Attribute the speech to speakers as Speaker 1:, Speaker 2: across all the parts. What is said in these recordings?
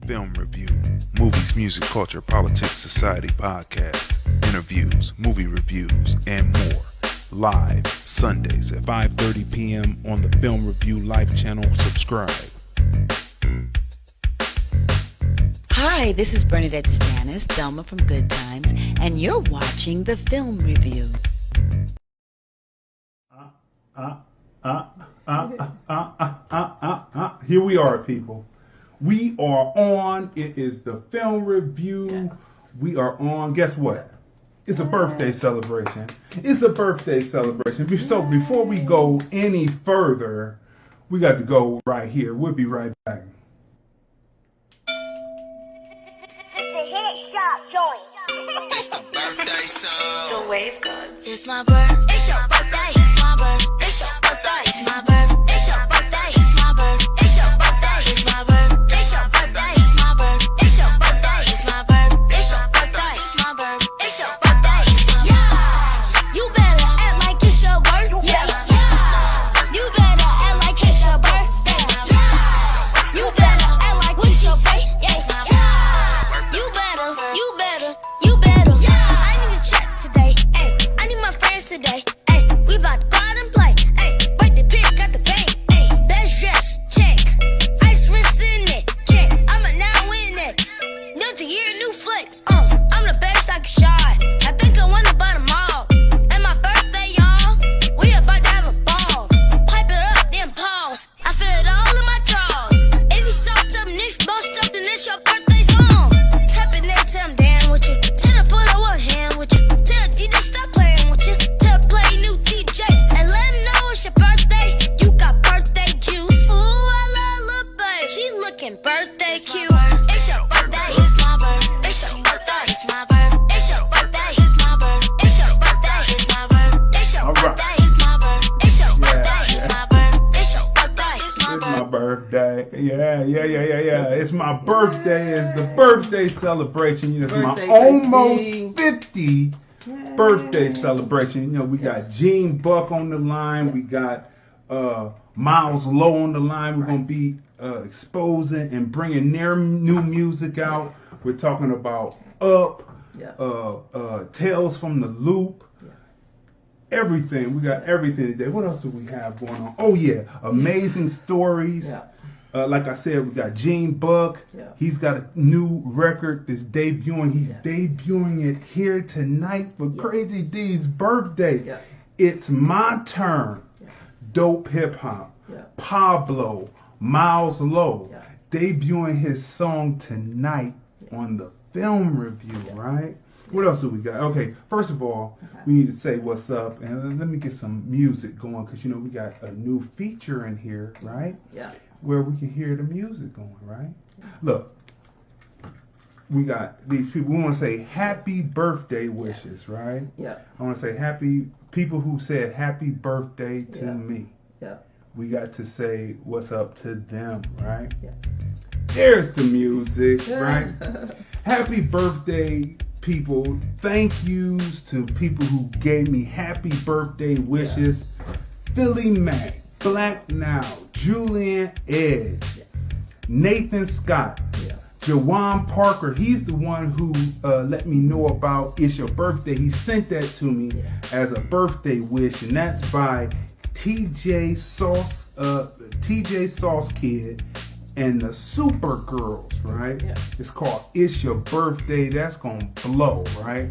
Speaker 1: Film Review, movies, music, culture, politics, society podcast, interviews, movie reviews, and more. Live Sundays at 5:30 p.m. on the Film Review Live channel. Subscribe.
Speaker 2: Hi, this is Bernadette Stannis, Thelma from Good Times, and you're watching the Film Review.
Speaker 3: Here we are, people. We are on. It is the Film Review.
Speaker 4: Yes.
Speaker 3: We are on. Guess what? It's a birthday celebration. It's a birthday celebration. So before we go any further, we got to go right here. We'll be right back.
Speaker 5: It's a hit shop joint.
Speaker 6: It's the birthday song.
Speaker 4: The wave gun.
Speaker 5: It's my birthday. It's your birthday. It's my birthday. It's your birthday. It's my birthday. It's your birthday. It's my birthday. It's your birthday. It's my birthday. It's your birthday. It's my birthday. It's your birthday. It's my birthday. It's your birthday. It's my birthday. It's your birthday. Yeah. You better act like it's your birthday. Yeah. You better act like it's your birthday. Yeah. You better act like it's your birthday. Yeah. You better. I need a check today. Ay, I need my friends today. Ay, we about to go out and play. Ay, bite the pig, got the bank. Ay, best dress, check. Ice rinse in it, check. I'm a now in next. New to year, new flex. I'm the best I can shine. I think I wanna buy them all. And my birthday, y'all. We about to have a ball. Pipe it up, then pause. I feel it all in my drawers. If you soft up, niche, bossed up, then it's your birthday song. Tap it next time, down with you. Tell her put her one hand with you. Tell DJ stop playing with you. Tell her play new DJ. And let him know it's your birthday. You got birthday juice. Ooh, I love little babe. She looking birthday cute. It's your birthday. It's my birthday. It's your birthday. It's my birthday. It's your birthday. It's my birthday. It's your birthday. It's my birthday. It's your birthday. It's my birthday. It's your birthday. It's my birthday. It's your birthday. It's my
Speaker 3: It's my
Speaker 5: birthday.
Speaker 3: birthday. Yeah. It's my birthday. It's the birthday celebration. You know, it's my
Speaker 4: Birthday
Speaker 3: almost
Speaker 4: 50.
Speaker 3: 50 birthday celebration. You know, we got Gene Buck on the line. We got Miles Lowe on the line. We're going to be exposing and bringing their new music out. We're talking about Up,
Speaker 4: Yes.
Speaker 3: Tales from the Loop. Everything. We got everything today. What else do we have going on? Oh, yeah. Amazing stories.
Speaker 4: Yeah.
Speaker 3: Like I said, we got Gene Buck.
Speaker 4: Yeah.
Speaker 3: He's got a new record that's debuting. He's
Speaker 4: Yeah.
Speaker 3: debuting it here tonight for
Speaker 4: Yeah.
Speaker 3: Crazy Dee'S birthday.
Speaker 4: Yeah.
Speaker 3: It's My Turn.
Speaker 4: Yeah.
Speaker 3: Dope Hip Hop.
Speaker 4: Yeah.
Speaker 3: Pablo. Miles Lowe.
Speaker 4: Yeah.
Speaker 3: Debuting his song tonight on the Film Review, right? What else do we got? Okay, first of all, we need to say what's up, and let me get some music going, because, you know, we got a new feature in here, right?
Speaker 4: Yeah.
Speaker 3: Where we can hear the music going, right? Look, we got these people. We want to say happy birthday wishes, right?
Speaker 4: Yeah.
Speaker 3: I want to say happy, people who said happy birthday to
Speaker 4: Yeah.
Speaker 3: me.
Speaker 4: Yeah.
Speaker 3: We got to say what's up to them, right?
Speaker 4: Yeah.
Speaker 3: There's the music, right? Happy birthday, people. Thank yous to people who gave me happy birthday wishes. Philly Mac, Black Now, Julian Edge, Nathan Scott,
Speaker 4: Yeah.
Speaker 3: Jawan Parker. He's the one who let me know about It's Your Birthday. He sent that to me as a birthday wish, and that's by TJ Sauce Kid and the Supergirls, right?
Speaker 4: Yeah.
Speaker 3: It's called It's Your Birthday. That's gonna blow, right?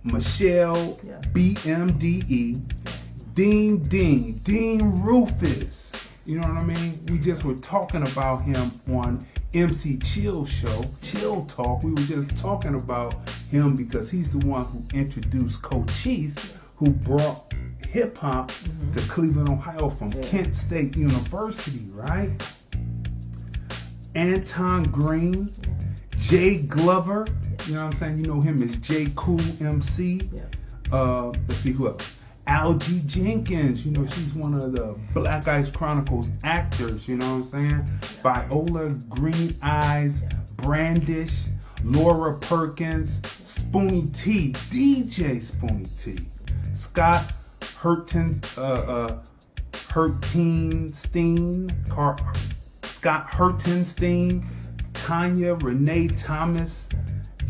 Speaker 3: Michelle,
Speaker 4: Yeah.
Speaker 3: BMDE, Dean Rufus. You know what I mean? We just were talking about him on MC Chill Show, Chill Talk. We were just talking about him because he's the one who introduced Cochise, who brought hip hop to Cleveland, Ohio from Kent State University, right? Anton Green, Jay Glover, you know what I'm saying? You know him as J Cool MC.
Speaker 4: Yeah.
Speaker 3: Let's see who else. Algie Jenkins, you know, she's one of the Black Eyes Chronicles actors, you know what I'm saying? Viola Green Eyes, Brandish, Laura Perkins, Spoonie T, DJ Spoonie T, Scott Scott Hurtenstein, Tanya, Renee Thomas,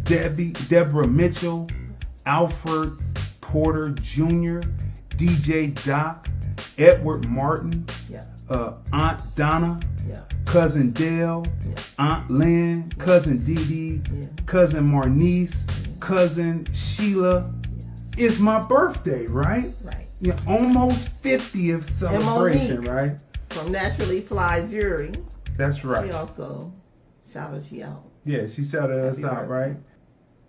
Speaker 3: Deborah Mitchell, Alfred Porter Jr., DJ Doc, Edward Martin, Aunt Donna, Cousin Dale, Aunt Lynn, Cousin Dee Dee, Cousin Marnice, Cousin Sheila. It's my birthday, right?
Speaker 4: Right.
Speaker 3: Yeah, almost 50th celebration, right?
Speaker 4: From Naturally Fly Jury.
Speaker 3: That's right.
Speaker 4: She also shouted you out.
Speaker 3: Yeah, she shouted us
Speaker 4: Happy
Speaker 3: out,
Speaker 4: birthday.
Speaker 3: right?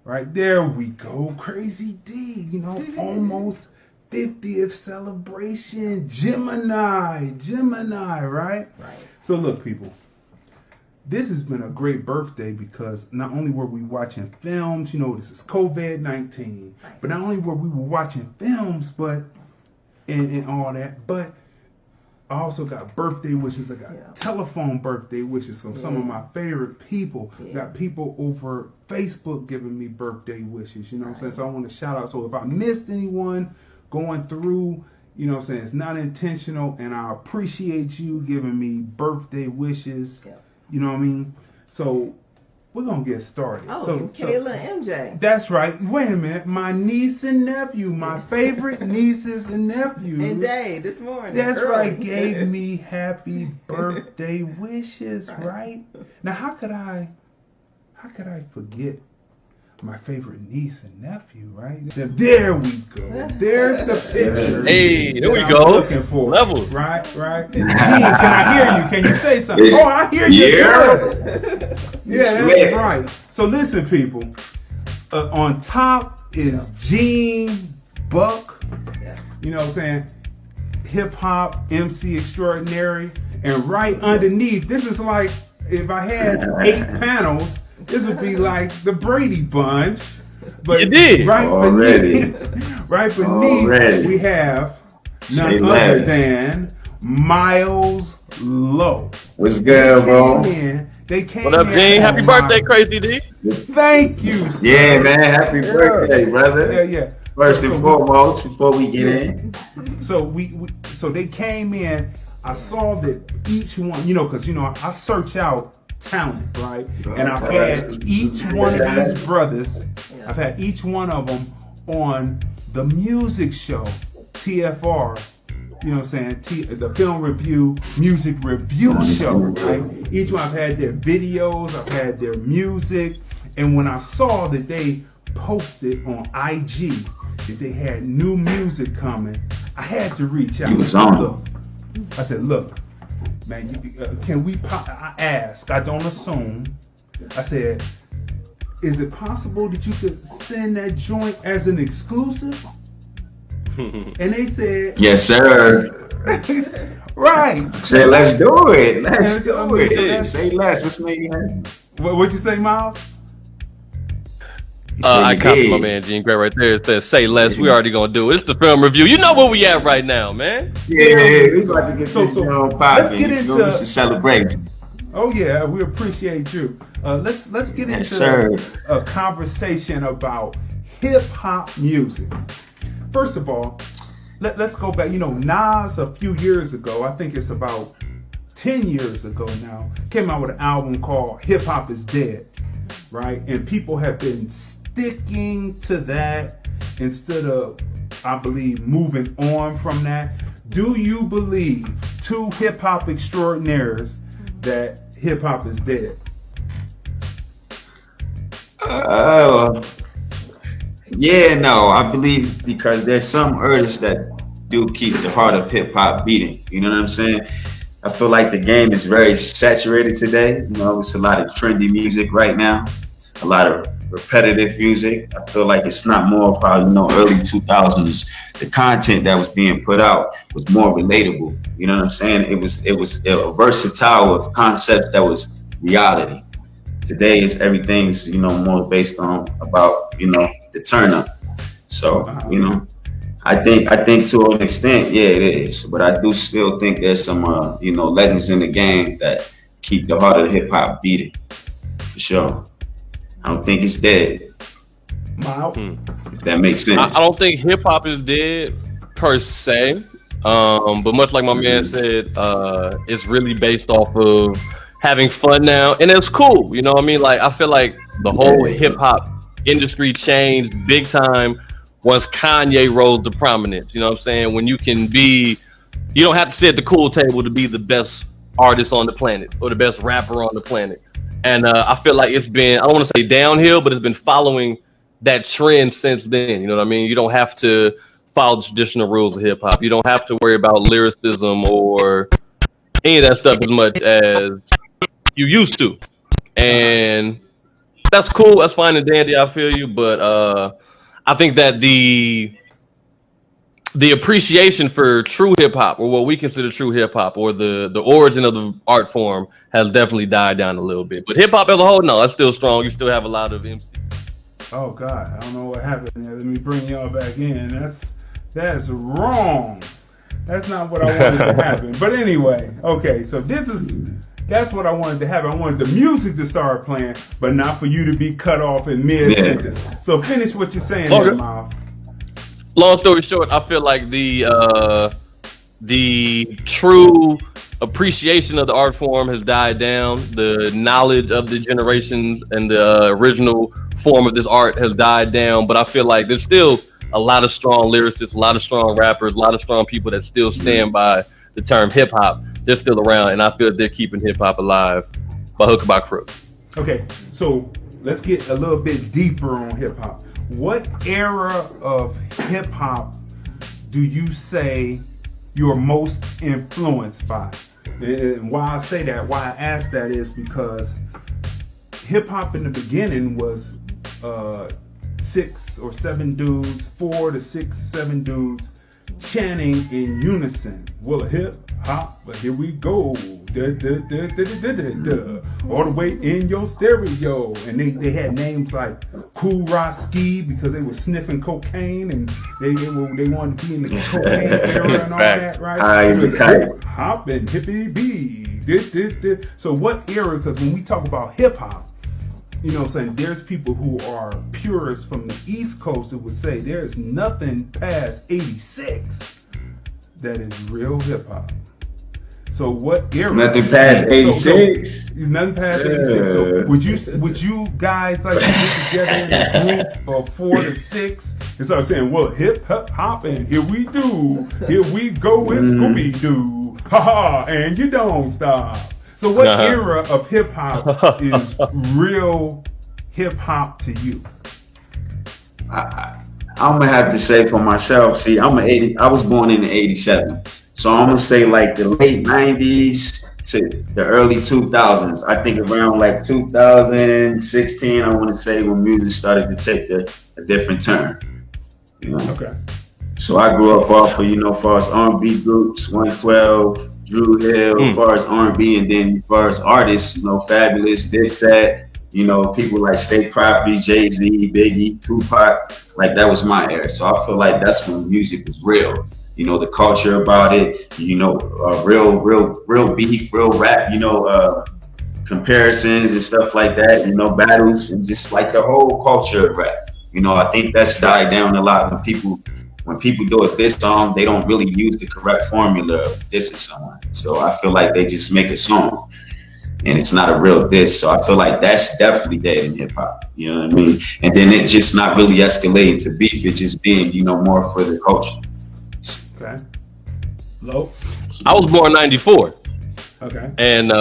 Speaker 3: Right there we go. Crazy D, almost 50th celebration. Gemini, right?
Speaker 4: Right.
Speaker 3: So look, people, this has been a great birthday because not only were we watching films, this is COVID-19, but not only were we watching films, but and all that, but I also got birthday wishes. I got telephone birthday wishes from some of my favorite people. Got people over Facebook giving me birthday wishes, what I'm saying? So I want to shout out. So if I missed anyone going through, it's not intentional, and I appreciate you giving me birthday wishes. You know what I mean? So we're going to get started.
Speaker 4: Oh, Kayla and MJ.
Speaker 3: That's right. Wait a minute. My niece and nephew, my favorite nieces and nephews.
Speaker 4: And Day this morning.
Speaker 3: That's
Speaker 4: early.
Speaker 3: right. Gave me happy birthday wishes, right? Now, how could I forget my favorite niece and nephew, right? There we go. There's the picture.
Speaker 7: Hey, there we
Speaker 3: that
Speaker 7: go.
Speaker 3: I'm looking for.
Speaker 7: Levels.
Speaker 3: Right. Gene, can I hear you? Can you say something? Oh, I hear you. Good. Yeah, that's right. So listen, people. On top is Gene Buck. You know what I'm saying? Hip hop MC extraordinary. And right underneath, this is like if I had 8 panels, this would be like the Brady Bunch. But
Speaker 7: you did.
Speaker 3: Right
Speaker 8: Already.
Speaker 3: beneath, we have none other than Miles Lowe.
Speaker 8: What's good, bro?
Speaker 3: They came
Speaker 7: What up,
Speaker 3: in
Speaker 7: Gene?
Speaker 3: on
Speaker 7: Happy
Speaker 3: my-
Speaker 7: birthday, Crazy D.
Speaker 3: Thank you, sir.
Speaker 8: Yeah, man. Happy birthday, brother.
Speaker 3: Yeah.
Speaker 8: First and foremost, before we get in.
Speaker 3: So so they came in. I saw that each one, because I search out talent, right? And I've had each one of these brothers. I've had each one of them on the music show, TFR. You know what I'm saying? The film review, music review show, right? Each one I've had their videos, I've had their music, and when I saw that they posted on IG that they had new music coming, I had to reach out.
Speaker 8: You was on.
Speaker 3: Look, I said, look, man, can we I asked, I don't assume. I said, is it possible that you could send that joint as an exclusive? And they said,
Speaker 8: Yes, sir.
Speaker 3: right.
Speaker 8: Say, let's do it. Let's
Speaker 3: Yeah,
Speaker 8: do it. Say less. Let's make it happen.
Speaker 3: What'd you say, Miles?
Speaker 7: I copied my man Gene Gray right there. It says, say less. We already going to do it. It's the film review. You know where we at right now, man.
Speaker 8: Yeah, we about to get this popping.
Speaker 3: Let's get into
Speaker 8: It's a celebration.
Speaker 3: Oh yeah, we appreciate you. Let's get into a conversation about hip hop music. First of all, let's go back. Nas a few years ago, I think it's about 10 years ago now, came out with an album called Hip Hop Is Dead, right? And people have been sticking to that instead of, I believe, moving on from that. Do you believe, two hip hop extraordinaires, that hip hop is dead?
Speaker 8: Yeah, no, I believe because there's some artists that do keep the heart of hip hop beating. You know what I'm saying? I feel like the game is very saturated today. It's a lot of trendy music right now, a lot of repetitive music. I feel like it's not more of how, early 2000s, the content that was being put out was more relatable. You know what I'm saying? It was a versatile of concepts that was reality. Today is everything's, more based on about, the turn up. So, I think to an extent, yeah, it is. But I do still think there's some, legends in the game that keep the heart of hip hop beating, for sure. I don't think it's dead. If that makes sense.
Speaker 7: I don't think hip hop is dead per se. But much like my man said, it's really based off of having fun now, and it's cool. You know what I mean? Like I feel like the whole hip hop industry changed big time once Kanye rose to prominence. You know what I'm saying? When you don't have to sit at the cool table to be the best artist on the planet or the best rapper on the planet. And I feel like it's been, I don't want to say downhill, but it's been following that trend since then. You know what I mean? You don't have to follow the traditional rules of hip hop. You don't have to worry about lyricism or any of that stuff as much as you used to. And that's cool. That's fine and dandy. I feel you. But I think that the appreciation for true hip hop, or what we consider true hip hop, or the origin of the art form, has definitely died down a little bit. But hip hop as a whole, no, it's still strong. You still have a lot of MCs.
Speaker 3: Oh God, I don't know what happened there. Let me bring y'all back in. That's wrong. That's not what I wanted to happen. But anyway, okay, so that's what I wanted to happen. I wanted the music to start playing, but not for you to be cut off in mid-sentence. So finish what you're saying there, Miles.
Speaker 7: Long story short, I feel like the true appreciation of the art form has died down. The knowledge of the generations and the original form of this art has died down. But I feel like there's still a lot of strong lyricists, a lot of strong rappers, a lot of strong people that still stand by the term hip hop. They're still around, and I feel they're keeping hip hop alive by hook or by crook. Okay,
Speaker 3: so let's get a little bit deeper on hip hop. What era of hip hop do you say you're most influenced by? And why I say that, why I ask that, is because hip hop in the beginning was 6 or 7 dudes, 4 to 6, 7 dudes chanting in unison. Well, hip hop, but here we go. Da, da, da, da, da, da, da. All the way in your stereo. And they had names like Cool Roski because they were sniffing cocaine and they wanted to be in the cocaine era and all that, right?
Speaker 8: High as a kite.
Speaker 3: Hop and hippie bee. So what era? Because when we talk about hip hop, you know what I'm saying, there's people who are purists from the East Coast who would say there's nothing past 86 that is real hip hop. So what era?
Speaker 8: Nothing past 86.
Speaker 3: Nothing past 86. So would you guys like to get together in a group of 4 to 6 and start saying, well, hip hop and here we do, here we go, it's Scooby Doo, ha ha, and you don't stop. So what era of hip hop is real hip hop to you?
Speaker 8: I'm gonna have to say for myself. See, I was born in '87, so I'm gonna say like the late '90s to the early 2000s. I think around like 2016, I want to say, when music started to take a different turn. You know?
Speaker 3: Okay.
Speaker 8: So I grew up off of, as far as R&B groups, 112, Drew Hill, as far as R&B, and then as far as artists, Fabulous, Dee'S, people like State Property, Jay-Z, Biggie, Tupac. Like, that was my era. So I feel like that's when music was real. The culture about it, real beef, real rap, comparisons and stuff like that, battles, and just like the whole culture of rap. I think that's died down a lot when people do a diss song, they don't really use the correct formula of dissing someone. So I feel like they just make a song and it's not a real diss. So I feel like that's definitely dead in hip hop. You know what I mean? And then it just not really escalating to beef. It just being, more for the culture.
Speaker 3: Okay. Low?
Speaker 7: I was born 94.
Speaker 3: Okay.
Speaker 7: And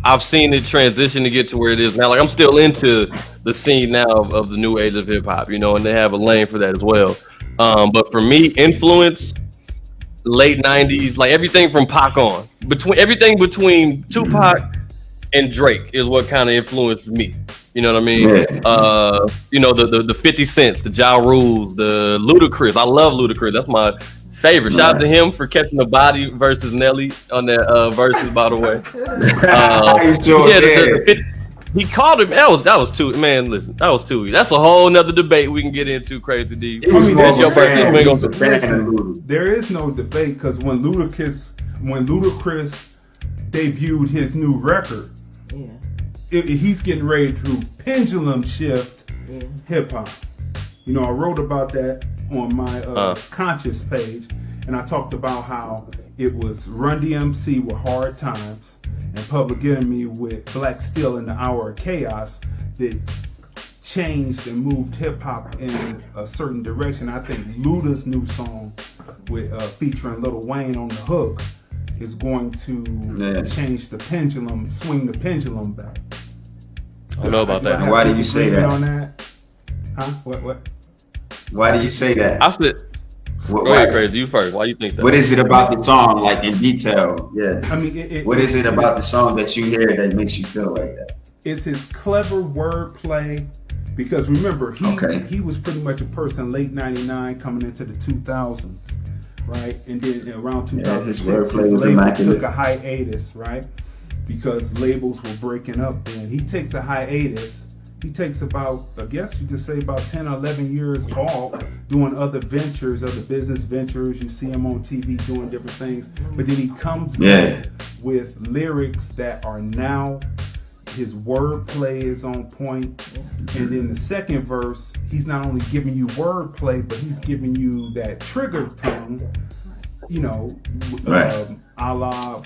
Speaker 7: I've seen it transition to get to where it is now. Like, I'm still into the scene now of the new age of hip hop, and they have a lane for that as well. But for me, influence, late 90s, like everything from Pac on, everything between Tupac and Drake is what kind of influenced me. You know what I mean? The 50 Cents, the Ja Rules, the Ludacris. I love Ludacris. That's my favorite. Shout out to him for catching the body versus Nelly on that versus, by the way. He called him. That was too. Man, listen, that was too. That's a whole nother debate we can get into. Crazy D.
Speaker 3: That's your birthday. There is no debate, because when Ludacris debuted his new record, he's getting ready to pendulum shift hip hop. I wrote about that on my conscious page, and I talked about how It was Run DMC with Hard Times and Public Enemy with Black Steel in the Hour of Chaos that changed and moved hip hop in a certain direction. I think Luda's new song with featuring Lil Wayne on the hook is going to change the pendulum, swing the pendulum back.
Speaker 7: I don't know about that.
Speaker 8: And why do you say that?
Speaker 3: On that? Huh? What?
Speaker 8: Why do you say that?
Speaker 7: I said, go ahead, Crazy. You first. Why you think that?
Speaker 8: What is it about the song, like in detail? Yeah.
Speaker 3: I mean,
Speaker 8: what is it about the song that you hear that makes you feel like that?
Speaker 3: It's his clever wordplay. Because remember, he was pretty much a person late '99 coming into the 2000s, right? And then around 2006, his label took a hiatus, right? Because labels were breaking up then. He takes a hiatus. He takes about, I guess you could say about 10 or 11 years off doing other ventures, other business ventures. You see him on TV doing different things. But then he comes back with lyrics that are now, his wordplay is on point. And then the second verse, he's not only giving you wordplay, but he's giving you that trigger tone, you know, a la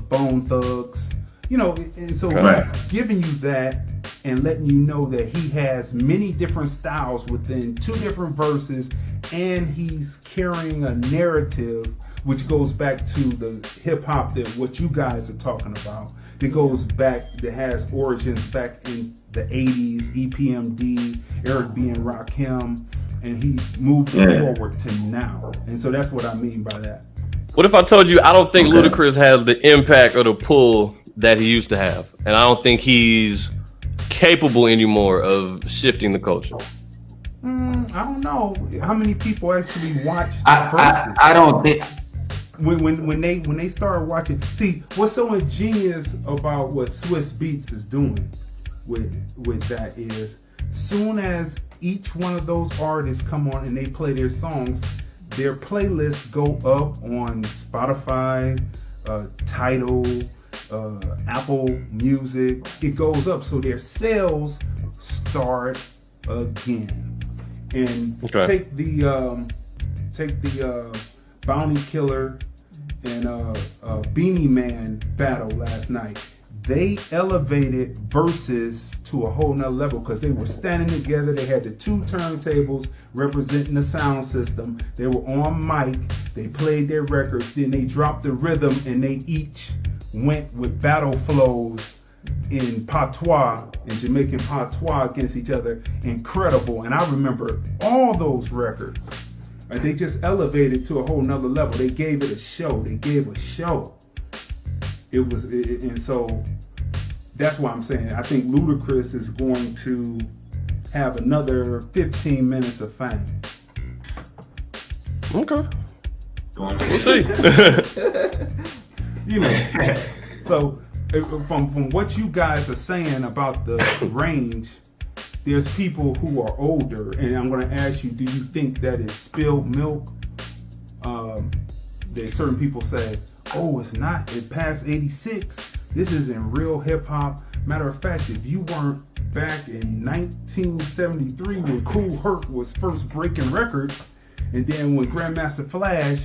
Speaker 3: Bone Thugs, you know, and so he's giving you that and letting you know that he has many different styles within two different verses, and he's carrying a narrative which goes back to the hip hop that what you guys are talking about. That goes back, that has origins back in the 80s, EPMD, Eric B. and Rakim, and he moved forward to now. And so that's what I mean by that.
Speaker 7: What if I told you I don't think Ludacris has the impact or the pull that he used to have, and I don't think he's capable anymore of shifting the culture?
Speaker 3: I don't know how many people actually watch.
Speaker 8: I don't think.
Speaker 3: When they start watching, see what's so ingenious about what Swiss Beats is doing with that is, soon as each one of those artists come on and they play their songs, their playlists go up on Spotify, Tidal, Apple Music. It goes up, so their sales start again. And take the Bounty Killer and Beanie Man battle last night. They elevated verses to a whole nother level because they were standing together. They had the two turntables representing the sound system. They were on mic. They played their records. Then they dropped the rhythm and they each went with battle flows in patois, in Jamaican patois against each other. Incredible. And I remember all those records. They just elevated to a whole nother level. They gave it a show. They gave a show. And so that's why I'm saying I think Ludacris is going to have another 15 minutes of fame.
Speaker 7: Okay.
Speaker 8: We'll
Speaker 7: see.
Speaker 3: You know, so from what you guys are saying about the range, there's people who are older, and I'm going to ask you, do you think that it's spilled milk? That certain people say, oh, it's not. It passed 86. This isn't real hip hop. Matter of fact, if you weren't back in 1973 when Kool Herc was first breaking records, and then when Grandmaster Flash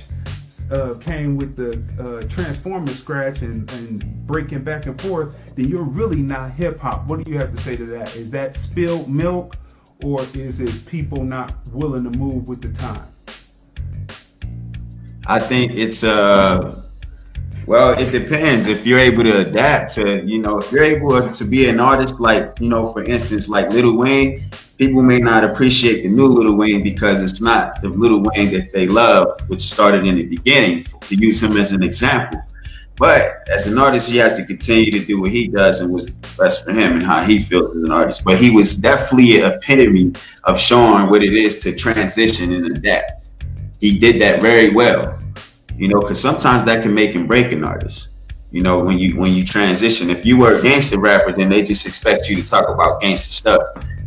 Speaker 3: came with the Transformer scratch and breaking back and forth, then you're really not hip hop. What do you have to say to that? Is that spilled milk, or is it people not willing to move with the time?
Speaker 8: I think it's well, it depends. If you're able to adapt to, you know, if you're able to be an artist like, you know, for instance, like Lil Wayne, people may not appreciate the new Lil Wayne because it's not the Lil Wayne that they love, which started in the beginning, to use him as an example. But as an artist, he has to continue to do what he does and what's best for him and how he feels as an artist. But he was definitely an epitome of showing what it is to transition and adapt. He did that very well. You know, because sometimes that can make and break an artist. You know, when you transition, if you were a gangster rapper, then they just expect you to talk about gangster stuff.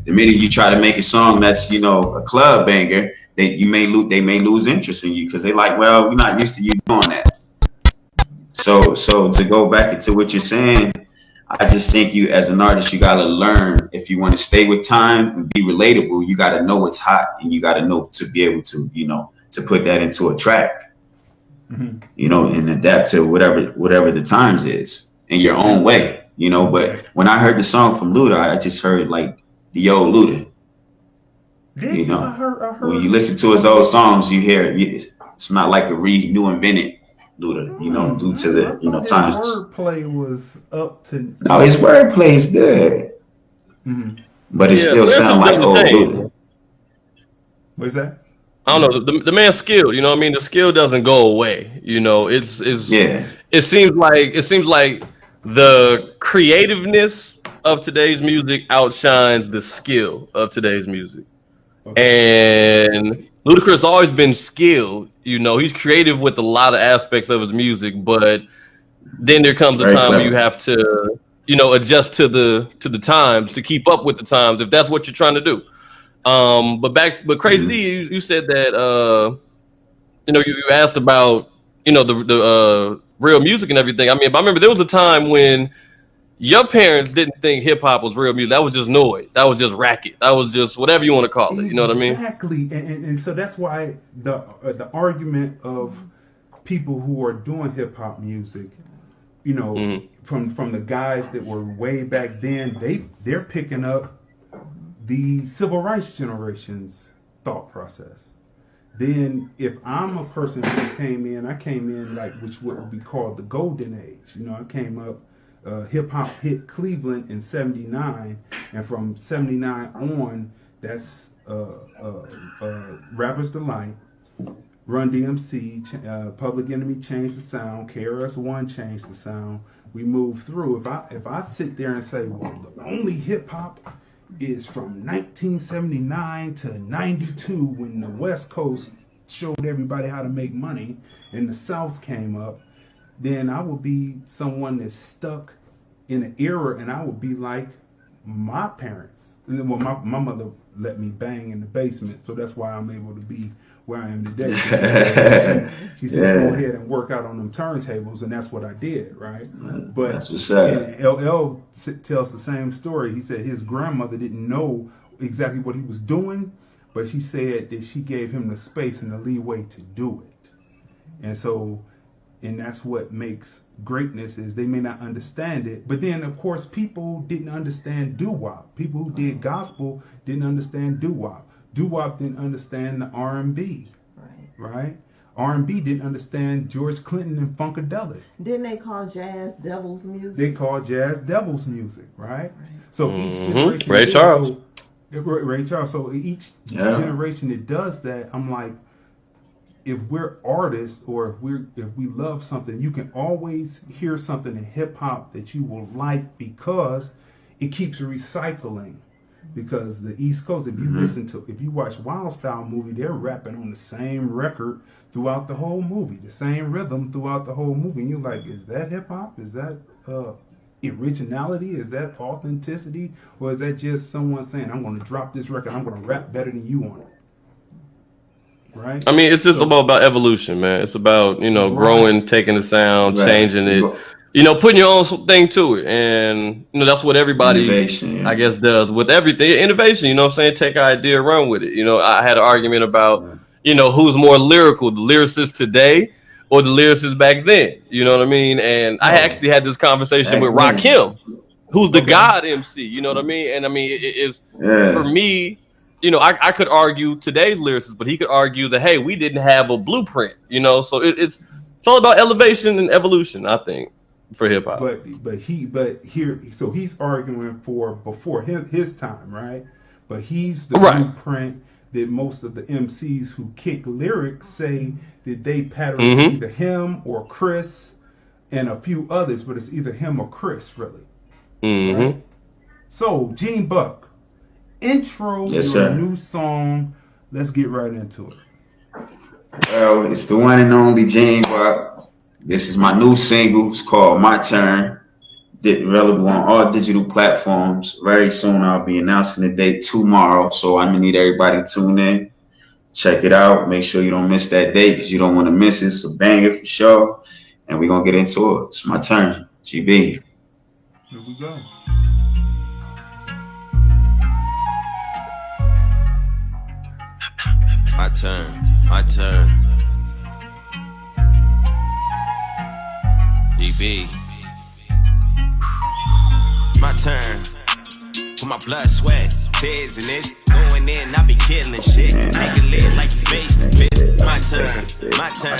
Speaker 8: The minute you try to make a song that's, you know, a club banger, they may lose interest in you because they're like, well, we're not used to you doing that. So to go back into what you're saying, I just think you as an artist, you gotta learn, if you want to stay with time and be relatable, you gotta know what's hot and you gotta know to be able to, you know, to put that into a track. you know, and adapt to whatever the times is in your own way, you know. But when I heard the song from Luda, I just heard like the old Luda. You know,
Speaker 3: I heard
Speaker 8: when you listen to his old songs, you hear it's not like a new invented Luda, you know, due to the times.
Speaker 3: His wordplay was up to.
Speaker 8: No, his wordplay is good, but it still sounds like old Luda.
Speaker 3: What's that?
Speaker 7: I don't know. The man's skill, you know what I mean? The skill doesn't go away. You know, it seems like the creativeness of today's music outshines the skill of today's music. Okay. And Ludacris always been skilled, you know, he's creative with a lot of aspects of his music, but then there comes a time where you have to, you know, adjust to the times, to keep up with the times, if that's what you're trying to do. But Crazy D, you said that you know, you asked about, you know, the real music and everything. I mean, I remember there was a time when your parents didn't think hip hop was real music. That was just noise. That was just racket. That was just whatever you want to call it. You know what I mean?
Speaker 3: Exactly. And so that's why the argument of people who are doing hip hop music, you know, from the guys that were way back then, they're picking up the civil rights generation's thought process. Then if I'm a person who came in like which would be called the golden age. You know, I came up, hip hop hit Cleveland in '79, and from '79 on, that's Rapper's Delight, Run DMC, Public Enemy changed the sound, KRS-One changed the sound. We moved through. If I sit there and say, well, the only hip hop is from 1979 to 92 when the West Coast showed everybody how to make money and the South came up, then I would be someone that's stuck in an era, and I would be like my parents. Well, my mother let me bang in the basement, so that's why I'm able to be where I am today. She said, go ahead and work out on them turntables, and that's what I did, right? But
Speaker 8: that's what's sad.
Speaker 3: LL tells the same story. He said his grandmother didn't know exactly what he was doing, but she said that she gave him the space and the leeway to do it. And that's what makes greatness, is they may not understand it. But then, of course, people didn't understand doo-wop. People who did gospel didn't understand doo-wop. Doo-wop didn't understand the R&B, right? R&B didn't understand George Clinton and Funkadelic.
Speaker 4: Didn't they call jazz devil's music?
Speaker 3: They call jazz devil's music, right? So each generation...
Speaker 7: Ray Charles.
Speaker 3: Ray Charles. So each generation that does that, I'm like, if we're artists or if we love something, you can always hear something in hip-hop that you will like because it keeps recycling. Because the East Coast, if you watch Wild Style movie, they're rapping on the same record throughout the whole movie, the same rhythm throughout the whole movie. And you're like, is that hip hop? Is that originality? Is that authenticity? Or is that just someone saying, I'm going to drop this record, I'm going to rap better than you on it? Right?
Speaker 7: I mean, it's just about evolution, man. It's about, you know, growing, taking the sound, changing it. You know, putting your own thing to it. And, you know, that's what everybody, I guess, does with everything. Innovation, you know what I'm saying? Take an idea, run with it. You know, I had an argument about, you know, who's more lyrical, the lyricist today or the lyricist back then. You know what I mean? And I actually had this conversation with Rakim, who's the God MC. You know what I mean? And, I mean, it is, for me, you know, I could argue today's lyricist, but he could argue that, hey, we didn't have a blueprint, you know? So it's all about elevation and evolution, I think. For hip hop,
Speaker 3: but he's arguing for before his time, right? But he's the blueprint that most of the MCs who kick lyrics say that they pattern either him or Chris and a few others, but it's either him or Chris, really. Right? So Gene Buck, intro your new song. Let's get right into it.
Speaker 8: Well, it's the one and only Gene Buck. This is my new single. It's called My Turn. Available on all digital platforms. Very soon I'll be announcing the date tomorrow. So I'm going to need everybody to tune in. Check it out. Make sure you don't miss that date because you don't want to miss it. It's a banger for sure. And we're going to get into it. It's My Turn. GB.
Speaker 3: Here we go.
Speaker 9: My turn. My turn.
Speaker 6: be. My turn. With my blood, sweat, tears, and it's going in. I be killing shit. Make it lit like you faced it, bitch. My turn, my turn.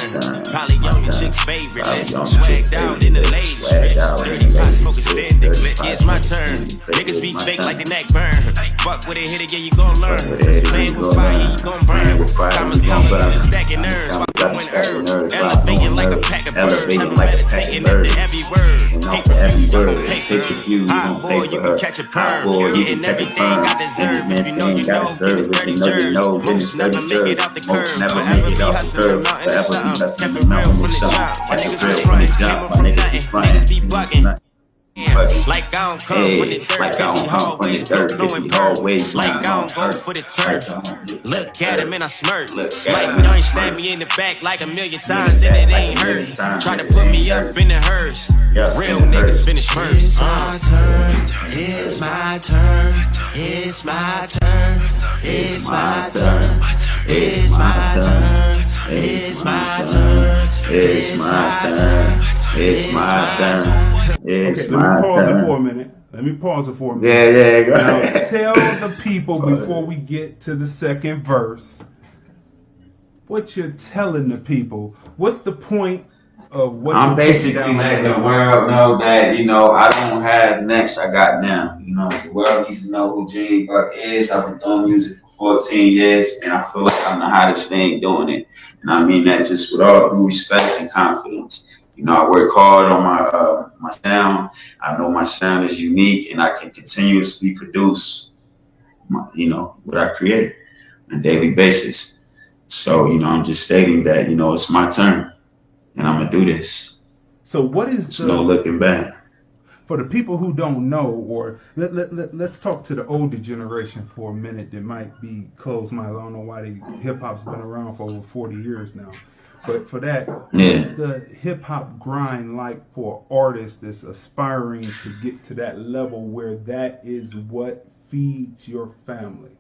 Speaker 6: Probably only chick's favorite. Swagged out in the ladies' strip. Dirty pot smoking standing clip. Yeah, it's my turn. Niggas be fake like the neck burn. Fuck with it, hit it, yeah, you gon' learn. Playing with fire, you gon' burn. Commas coming in the stacking nerves. While throwing herb. Elevating like a pack of birds. I'm meditating into every word. Hate you, hot boy, you can catch a perm. Getting everything I deserve. If you know, you know. Give it 30 jerks. Most never make it off the curb. Forever be hustling, mountain or something. Kept it real from the jump. My niggas was frontin', came up from nothing. Niggas be bugging. Like I don't come for the dirt, cause he always blowing bird. Like I don't go for the turf. Look at him and I smirk. Like don't stab me in the back like a million times and it ain't hurt. Try to put me up in the hearse. Real niggas finish first. My turn, it's my turn, it's my turn, it's my turn, it's my turn, it's my turn, it's my turn, it's my turn. It's
Speaker 3: okay, let me pause it for a minute. Let me pause it for a minute.
Speaker 8: Yeah, go
Speaker 3: now,
Speaker 8: ahead.
Speaker 3: Tell the people before we get to the second verse what you're telling the people. What's the point of what
Speaker 8: I'm basically letting the world know that, you know, I don't have next, I got now. You know, the world needs to know who Genie Buck is. I've been doing music for 14 years, and I feel like I'm the hottest thing doing it. And I mean that just with all due respect and confidence. You know, I work hard on my sound. I know my sound is unique, and I can continuously produce, you know, what I create on a daily basis. So, you know, I'm just stating that, you know, it's my turn, and I'm gonna do this.
Speaker 3: So, what is
Speaker 8: There's no looking back.
Speaker 3: For the people who don't know, or let's talk to the older generation for a minute that might be closed-minded. I don't know why hip hop's been around for over 40 years now. But for that, what's the hip hop grind like for an artist that's aspiring to get to that level where that is what feeds your family?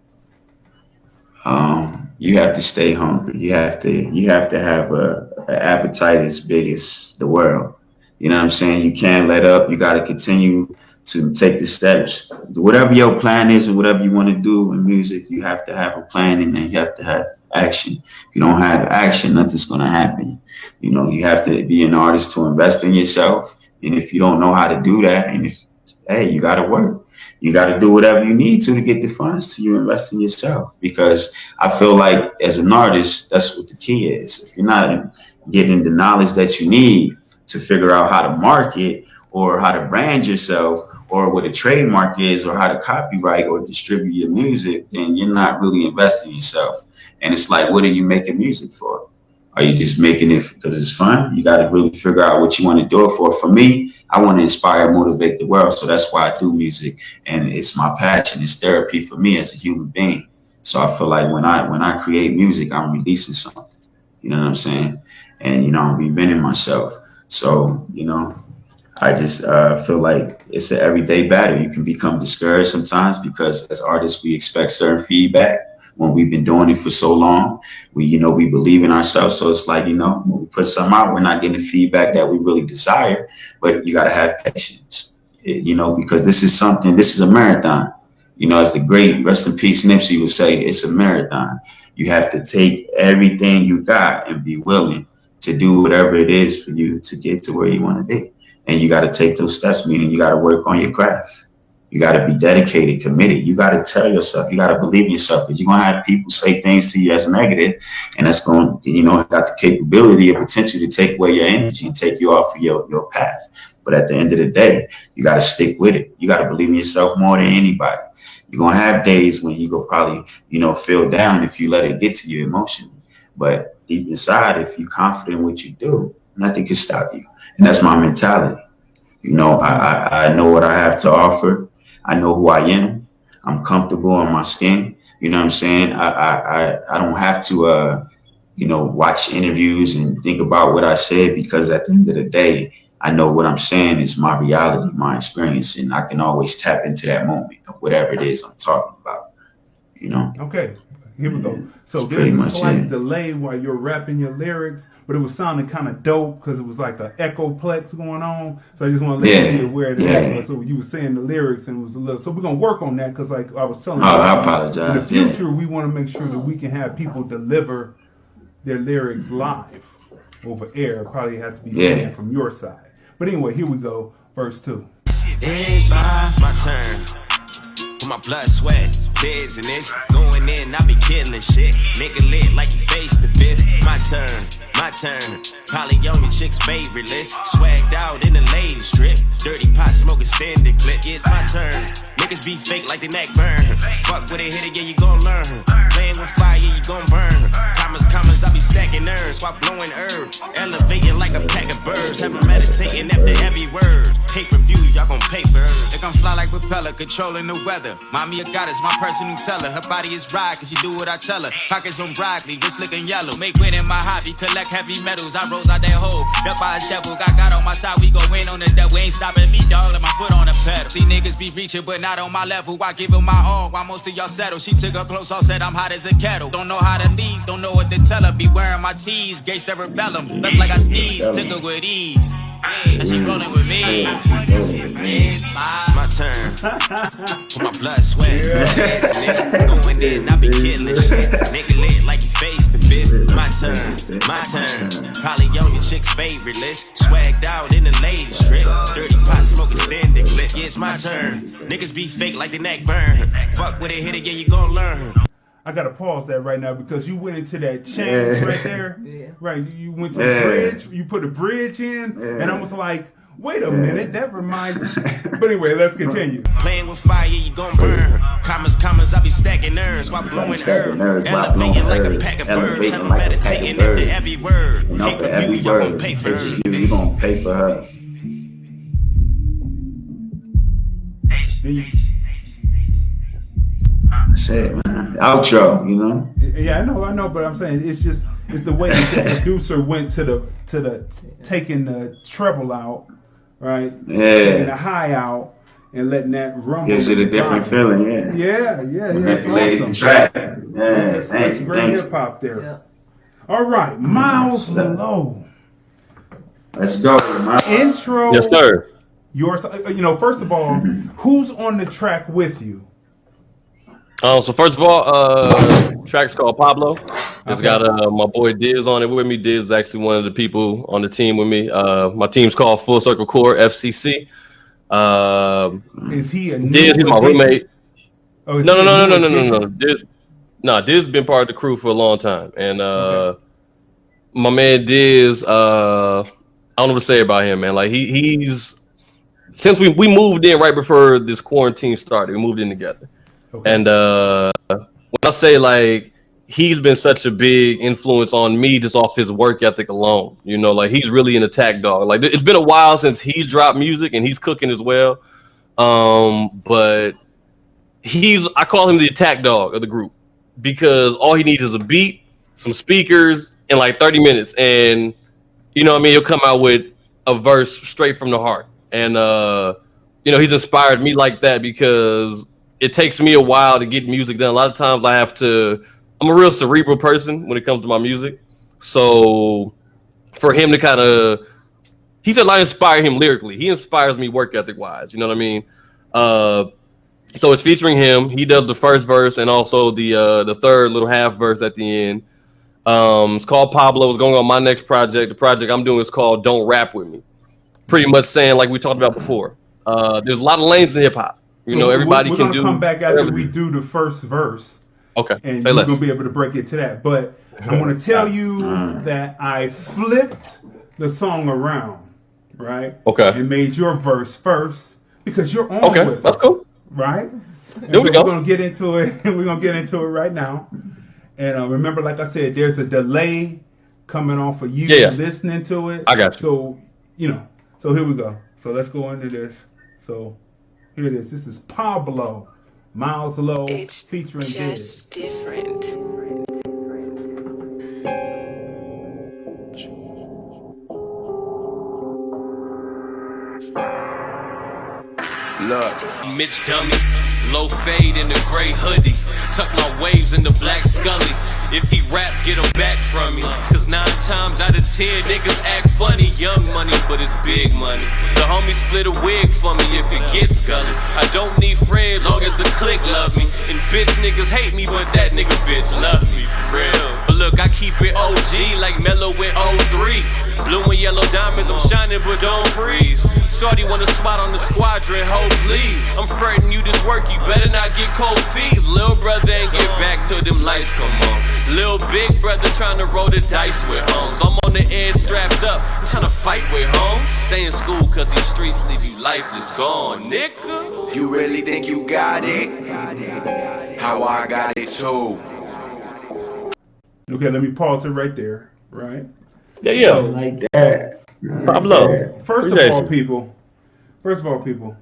Speaker 8: You have to stay hungry. You have to have an appetite as big as the world. You know what I'm saying? You can't let up. You got to continue to take the steps. Whatever your plan is or whatever you want to do in music, you have to have a plan, and then you have to have action. If you don't have action, nothing's going to happen. You know, you have to be an artist to invest in yourself. And if you don't know how to do that, and you got to work. You got to do whatever you need to get the funds to you invest in yourself. Because I feel like as an artist, that's what the key is. If you're not getting the knowledge that you need to figure out how to market or how to brand yourself or what a trademark is or how to copyright or distribute your music, then you're not really investing in yourself. And it's like, what are you making music for? Are you just making it because it's fun? You got to really figure out what you want to do it for. For me, I want to inspire and motivate the world. So that's why I do music. And it's my passion. It's therapy for me as a human being. So I feel like when I create music, I'm releasing something. You know what I'm saying? And, you know, I'm reinventing myself. So, you know, I just feel like it's an everyday battle. You can become discouraged sometimes because as artists, we expect certain feedback when we've been doing it for so long. We believe in ourselves. So it's like, you know, when we put something out, we're not getting the feedback that we really desire, but you got to have patience, you know, because this is a marathon. You know, as the great rest in peace Nipsey would say, it's a marathon. You have to take everything you got and be willing to do whatever it is for you to get to where you want to be. And you got to take those steps, meaning you got to work on your craft. You got to be dedicated, committed. You got to tell yourself, you got to believe in yourself, because you're going to have people say things to you as negative, and that's going to, you know, got the capability or potential to take away your energy and take you off of your path. But at the end of the day, you got to stick with it. You got to believe in yourself more than anybody. You're going to have days when you go probably, you know, feel down if you let it get to you emotionally. But deep inside, if you're confident in what you do, nothing can stop you. And that's my mentality. You know, I know what I have to offer. I know who I am. I'm comfortable in my skin. You know what I'm saying? I don't have to, you know, watch interviews and think about what I said, because at the end of the day, I know what I'm saying is my reality, my experience, and I can always tap into that moment of whatever it is I'm talking about, you know?
Speaker 3: Okay. here we go. So
Speaker 8: It's
Speaker 3: there's
Speaker 8: pretty
Speaker 3: a
Speaker 8: much
Speaker 3: slight
Speaker 8: it.
Speaker 3: delay while you're rapping your lyrics, but it was sounding kind of dope because it was like an echoplex going on. So I just want to let you be aware of that.
Speaker 8: Yeah.
Speaker 3: So you were saying the lyrics and it was a little. So we're gonna work on that because, like I was telling
Speaker 8: Oh,
Speaker 3: you,
Speaker 8: I
Speaker 3: in the
Speaker 8: apologize.
Speaker 3: future we want to make sure that we can have people deliver their lyrics live over air. Probably has to be coming from your side. But anyway, here we go. Verse 2.
Speaker 6: It's my turn. With my blood, sweat, tears, and it's going in. I be killing shit. Nigga lit like you face the fifth. My turn. Probably on your chick's favorite list. Swagged out in the ladies strip. Dirty pot smoking standard clip. Yeah, it's my turn. Niggas be fake like the neck burn. Fuck with a hitter, yeah, you gon' learn. Playing with fire, yeah, you gon' burn. Commas, I be stacking nerves while blowing herb. Elevating like a pack of birds. Have me meditating after every word. Pay-per-view, y'all gon' pay for her. They gon' fly like propeller, controlling the weather. Mommy a goddess, my personal teller. Her body is right, cause she do what I tell her. Pockets on broccoli, wrist looking yellow. Make winning my hobby, collect heavy metals. I rose out that hole, duck by a shovel. Got God on my side, we gon' win on the devil. Ain't stopping me, dog, let my foot on the pedal. See niggas be reaching, but not on my level. I give them my all, while most of y'all settle. She took her close, all said I'm hot as a kettle. Don't know how to leave, don't know what to tell her. Be wearing my tees, gay cerebellum. Less like I sneeze, took her with ease. And she rolling with me. It's my turn. With my blood, sweat, going in, I be killing shit. Nigga lit like you face the fifth. My turn. Probably on your chick's favorite list. Swagged out in the ladies strip. Dirty pot smoking standing clip. Yeah, it's my turn. Niggas be fake like the neck burn. Fuck with a hitter, yeah, you gon' learn.
Speaker 3: I gotta pause that right now because you went into that change right there.
Speaker 4: Yeah.
Speaker 3: Right, you went to the bridge, you put a bridge in, and I was like, wait a minute, that reminds me. But anyway, let's continue.
Speaker 6: Playing with fire, you gon' burn. Commas, I be stacking nerves while blowing herb. Elevating like a pack of birds. Have me meditating after every word. Pay-per-view, y'all gon' pay for her.
Speaker 8: You gon' pay for her.
Speaker 3: Then you-
Speaker 8: That's it, man. Outro, you know?
Speaker 3: Yeah, I know, but I'm saying it's the way that the producer went to the taking the treble out, right? Taking the high out and letting that rumble.
Speaker 8: Gives it a different feeling,
Speaker 3: Yeah.
Speaker 8: Manipulated
Speaker 3: Awesome.
Speaker 8: the track.
Speaker 3: That's great hip hop there.
Speaker 4: Yeah.
Speaker 3: All right, Miles Low.
Speaker 8: Let's go, man.
Speaker 3: Intro.
Speaker 7: Yes, sir.
Speaker 3: Yours. First of all, who's on the track with you?
Speaker 7: So first of all, track's called Pablo. It's got my boy Dee'S on it with me. Dee'S is actually one of the people on the team with me. My team's called Full Circle Core FCC.
Speaker 3: Is he a new
Speaker 7: Dee'S is my
Speaker 3: addition?
Speaker 7: roommate.
Speaker 3: Oh, is
Speaker 7: No.
Speaker 3: he a new addition?
Speaker 7: Dee'S has been part of the crew for a long time, and my man Dee'S, I don't know what to say about him, man. Like he's since we moved in right before this quarantine started, we moved in together.
Speaker 3: Okay.
Speaker 7: And when I say like he's been such a big influence on me just off his work ethic alone, like he's really an attack dog. Like it's been a while since he's dropped music and he's cooking as well. But I call him the attack dog of the group because all he needs is a beat, some speakers, and like 30 minutes. And he'll come out with a verse straight from the heart. And he's inspired me like that because it takes me a while to get music done. A lot of times I'm a real cerebral person when it comes to my music. So for him to he said I inspire him lyrically. He inspires me work ethic wise. You know what I mean? So it's featuring him. He does the first verse and also the third little half verse at the end. It's called Pablo. It's going on my next project. The project I'm doing is called Don't Rap With Me. Pretty much saying like we talked about before. There's a lot of lanes in hip hop. Everybody
Speaker 3: we're
Speaker 7: can
Speaker 3: gonna
Speaker 7: do.
Speaker 3: come back after we do the first verse.
Speaker 7: Okay.
Speaker 3: And
Speaker 7: Say
Speaker 3: you're
Speaker 7: less.
Speaker 3: gonna be able to break it to that. But I want to tell you that I flipped the song around, right?
Speaker 7: Okay.
Speaker 3: And made your verse first because you're on
Speaker 7: Okay,
Speaker 3: with
Speaker 7: that's
Speaker 3: us,
Speaker 7: cool.
Speaker 3: right? And
Speaker 7: There we go.
Speaker 3: We're gonna get into it. We're gonna get into it right now. And remember, like I said, there's a delay coming off of you listening to it.
Speaker 7: I got you.
Speaker 3: So So here we go. So let's go into this. So here it is. This is Pablo, Miles Low, featuring Dee'S.
Speaker 9: Different.
Speaker 6: Look, Mitch dummy. Low fade in the gray hoodie. Tuck my waves in the black scully. If he rap, get him back from me. Cause 9 times out of 10 niggas act funny. Young money, but it's big money. The homie split a wig for me if it gets gully. I don't need friends, long as the clique love me. And bitch niggas hate me, but that nigga bitch love me for real. But look, I keep it OG like Mellow with 03. Blue and yellow diamonds, I'm shining, but don't freeze. Shorty want a spot on the squadron, ho please. I'm fretting you this work, you better not get cold feet. Lil' brother ain't get back till them lights come on. Lil' big brother trying to roll the dice with homes. I'm on the edge strapped up, I'm trying to fight with homes. Stay in school cause these streets leave you lifeless gone, nigga.
Speaker 9: You really think you got it? How I got it too.
Speaker 3: Okay, let me pause it right there, right?
Speaker 7: Yeah.
Speaker 8: Like that.
Speaker 7: Pablo.
Speaker 3: First of all, people,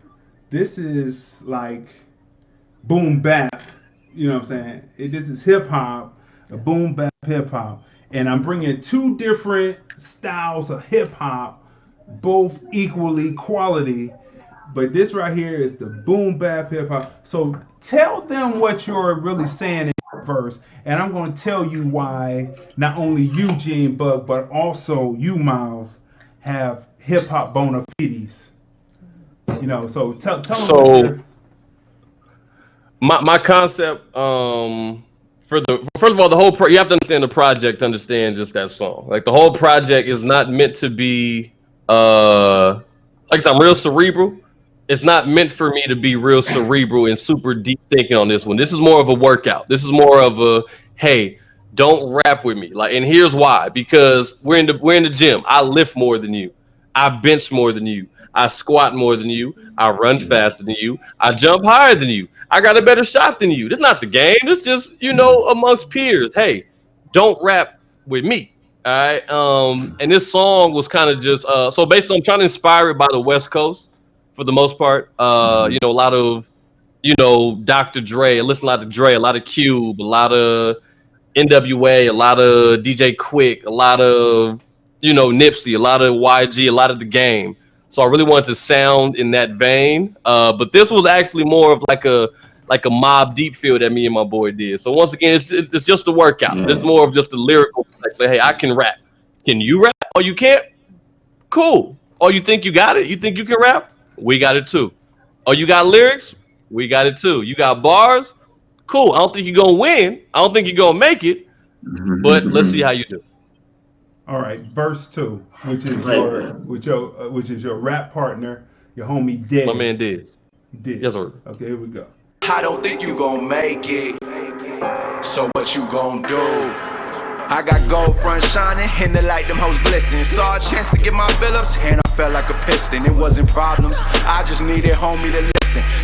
Speaker 3: this is like boom bap. You know what I'm saying? This is hip hop, a boom bap hip hop, and I'm bringing 2 different styles of hip hop, both equally quality. But this right here is the boom bap hip hop. So tell them what you're really saying in your verse, and I'm going to tell you why not only you, Gene Bug, but also you, Miles, have hip hop bona fides. You know, so tell them.
Speaker 7: So my concept first of all, the whole you have to understand the project to understand just that song. Like the whole project is not meant to be like I said, I'm real cerebral. It's not meant for me to be real cerebral and super deep thinking on this one. This is more of a workout. This is more of a hey, don't rap with me. Like, and here's why. Because we're in the gym. I lift more than you. I bench more than you. I squat more than you. I run faster than you. I jump higher than you. I got a better shot than you. This is not the game. It's just, amongst peers. Hey, don't rap with me. All right. And this song was kind of just so basically I'm trying to inspire it by the West Coast for the most part. A lot of Dr. Dre. I listen a lot to Dre, a lot of Cube, a lot of NWA, a lot of DJ Quick, a lot of Nipsey, a lot of YG, a lot of The Game. So I really wanted to sound in that vein. But this was actually more of like a Mob Deep feel that me and my boy did. So once again, it's just a workout. Yeah. It's more of just a lyrical. Like, say, hey, I can rap. Can you rap? Oh, you can't? Cool. Oh, you think you got it? You think you can rap? We got it too. Oh, you got lyrics? We got it too. You got bars? Cool. I don't think you're gonna win. I don't think you're gonna make it. But let's see how you do.
Speaker 3: All right, verse 2, which is your rap partner, your homie Dee'S.
Speaker 7: My man Dee'S. Yes, sir.
Speaker 3: Okay, here we go.
Speaker 9: I don't think you gon' make it. So what you gon' do? I got gold front shining, and the light them hoes glisten. Saw a chance to get my Phillips, and I felt like a piston. It wasn't problems, I just needed homie to listen.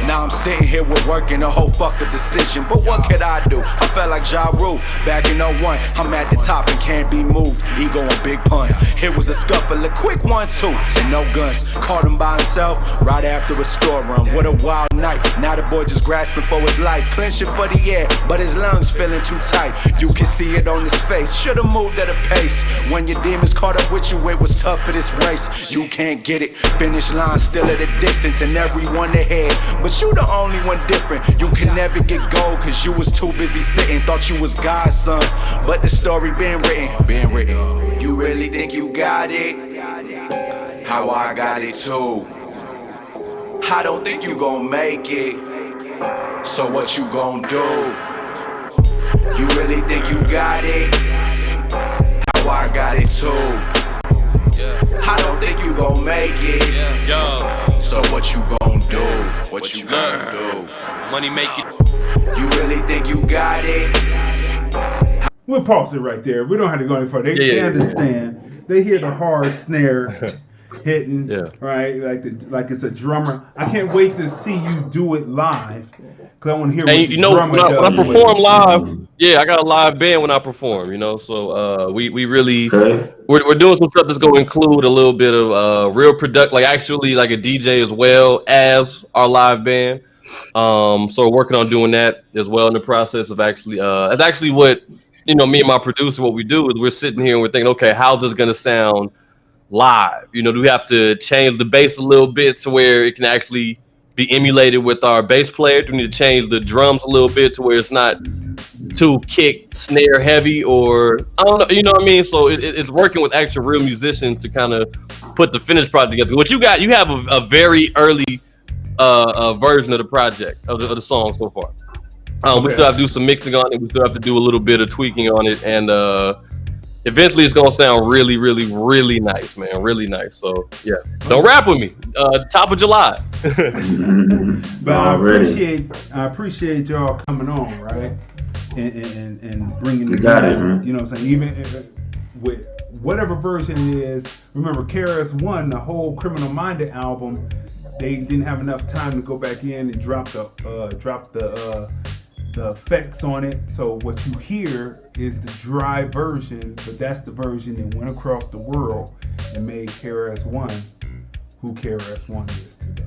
Speaker 9: Now I'm sitting here with working a whole fucked up decision. But what could I do? I felt like Ja Rule back in 01. I'm at the top and can't be moved. Ego and big pun. It was a scuffle, a quick 1-2, and no guns. Caught him by himself right after a store run. What a wild night. Now the boy just grasping for his life, clenching for the air, but his lungs feeling too tight. You can see it on his face. Should've moved at a pace. When your demons caught up with you, it was tough for this race. You can't get it. Finish line still at a distance, and everyone ahead. But you the only one different. You can never get gold, cause you was too busy sitting. Thought you was God's son, but the story been written. You really think you got it? How I got it too. I don't think you gon' make it. So what you gon' do? You really think you got it? How I got it too. I don't think you gon' make it. So what you gon' do? What you gon' do?
Speaker 6: Money make it.
Speaker 9: You really think you got it?
Speaker 3: We'll pause it right there. We don't have to go any further. They understand. They hear the hard snare hitting, right? Like it's a drummer. I can't wait to see you do it live, because I want to hear what the drummer does.
Speaker 7: When I perform live, I got a live band when I perform, so we really we're doing some stuff that's going to include a little bit of real product, like actually like a DJ as well as our live band. So we're working on doing that as well in the process of actually that's actually what me and my producer, what we do is we're sitting here and we're thinking, okay, how's this going to sound live? Do we have to change the bass a little bit to where it can actually be emulated with our bass player. We need to change the drums a little bit to where it's not too kick, snare heavy, or I don't know, you know what I mean? So it's working with actual real musicians to kind of put the finished product together. What you got, you have a very early version of the project, of the song so far. We still have to do some mixing on it. We still have to do a little bit of tweaking on it. And eventually it's going to sound really, really, really nice, man. Really nice. So, yeah. Don't rap with me. Top of July.
Speaker 3: But I appreciate y'all coming on, right? And bringing
Speaker 8: You got it, man.
Speaker 3: You know what I'm saying? Even with whatever version it is, remember KRS-One, the whole Criminal Minded album, they didn't have enough time to go back in and drop the effects on it. So what you hear is the dry version, but that's the version that went across the world and made KRS-One who KRS-One is today.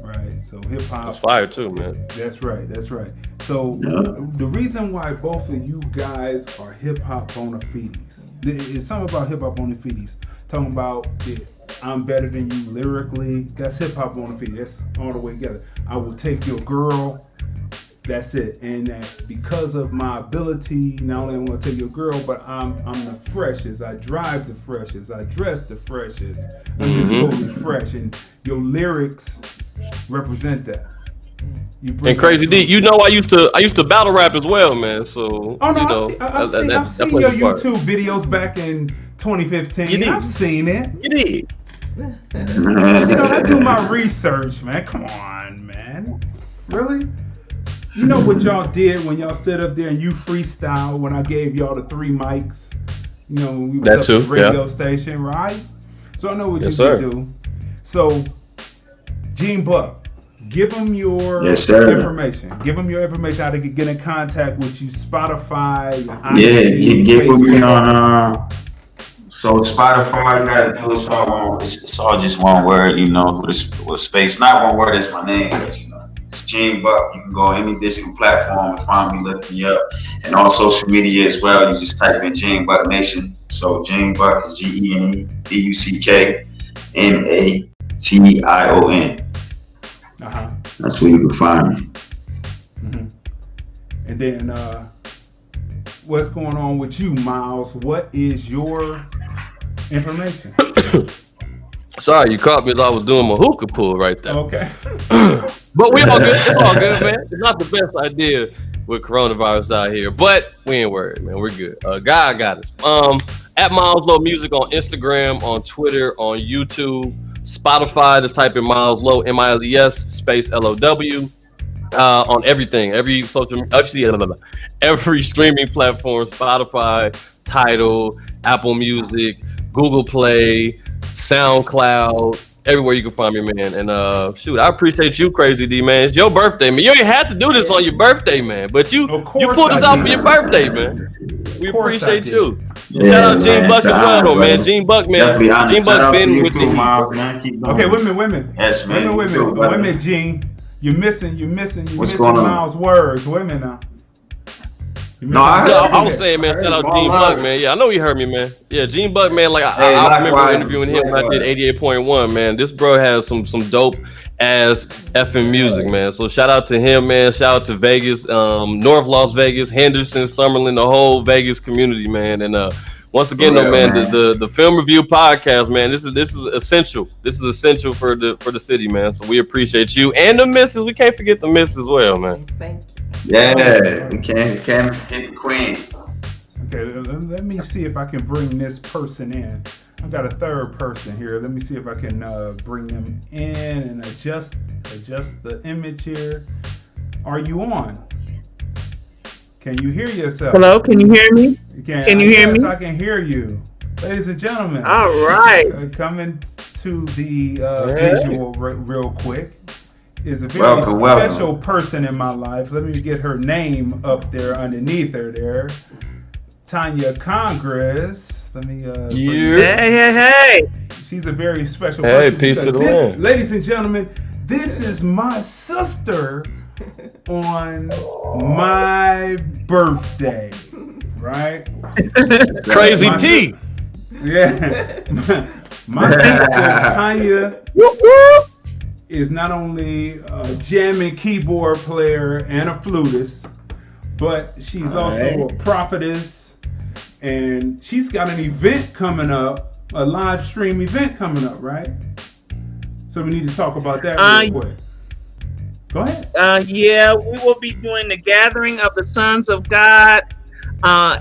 Speaker 3: Right? So hip hop.
Speaker 7: That's fire too, man.
Speaker 3: That's right. So the reason why both of you guys are hip hop bona fides, it's something about hip hop bona fides. Talking about I'm better than you lyrically. That's hip hop bona fide. That's all the way together. I will take your girl. That's it. And that because of my ability, not only am I going to take your girl, but I'm the freshest. I drive the freshest. I dress the freshest. I'm just totally fresh. And your lyrics represent that.
Speaker 7: And Crazy D, you know I used to battle rap as well, man. So
Speaker 3: I've seen your YouTube videos back in 2015. I've seen it.
Speaker 7: You did.
Speaker 3: I do my research, man. Come on, man. Really? You know what y'all did when y'all stood up there and you freestyle when I gave y'all the 3 mics? You know, when we was up at the radio station, right? So I know what you can do. So, Gene Buck, give them your information. Give them your information, how to get in contact with you, Spotify,
Speaker 8: you get with me on so Spotify, you gotta do it's all just one word, you know, with space. Not one word, it's my name, but you know. It's Gene Buck. You can go on any digital platform and find me, look me up. And on social media as well, you just type in Gene Buck Nation. So Gene Buck is GeneBuckNation. That's where you can find me.
Speaker 3: Mm-hmm. And then what's going on with you, Miles? What is your information?
Speaker 7: Sorry, you caught me as I was doing my hookah pull right there.
Speaker 3: Okay.
Speaker 7: But we all good. It's all good, man. It's not the best idea with coronavirus out here, but we ain't worried, man. We're good. God got us. At Miles Low Music on Instagram, on Twitter, on YouTube, Spotify. Just type in Miles Low, MILES space LOW. On everything, every streaming platform: Spotify, Tidal, Apple Music, Google Play, SoundCloud, everywhere you can find me, man. And shoot, I appreciate you, Crazy D, man. It's your birthday, man. You ain't had to do this on your birthday, man, but you pulled this out for your birthday, man. We appreciate you.
Speaker 8: Yeah,
Speaker 7: shout out Gene Buck as well, though, man. Gene Buck, man. Gene Buck been with you.
Speaker 3: Okay, women.
Speaker 8: Yes, man.
Speaker 3: Women, Gene. You're missing
Speaker 8: What's going on?
Speaker 3: Miles' words. Women now.
Speaker 8: No,
Speaker 7: I was saying, man, shout out Gene Buck, man. Yeah, I know you heard me, man. Yeah, Gene Buck, man. Like I remember interviewing him when I did 88.1, man. This bro has some dope ass effing music, man. So shout out to him, man. Shout out to Vegas, North Las Vegas, Henderson, Summerlin, the whole Vegas community, man. And once again, though, man, the film review podcast, man. This is essential. This is essential for the city, man. So we appreciate you and the missus. We can't forget the missus as well, man.
Speaker 4: Thank you.
Speaker 8: Yeah, we can't forget the queen.
Speaker 3: Okay, let me see if I can bring this person in. I've got a third person here. Let me see if I can bring them in and adjust the image here. Are you on? Can you hear yourself?
Speaker 10: Hello, can you hear me? Can you hear me?
Speaker 3: I can hear you. Ladies and gentlemen.
Speaker 10: All right.
Speaker 3: Coming to the visual real quick. Is a very special person in my life. Let me get her name up there underneath her there. Tanya Congress. Let me
Speaker 10: Hey.
Speaker 3: She's a very special person.
Speaker 7: Hey, peace to the land.
Speaker 3: Ladies and gentlemen, this is my sister on my birthday. Right?
Speaker 7: Crazy T.
Speaker 3: Yeah. My sister Tanya is not only a jamming keyboard player and a flutist, but she's also a prophetess, and she's got an event coming up, a live stream event coming up, right? So we need to talk about that real quick. Go ahead.
Speaker 10: Yeah, we will be doing the Gathering of the Sons of God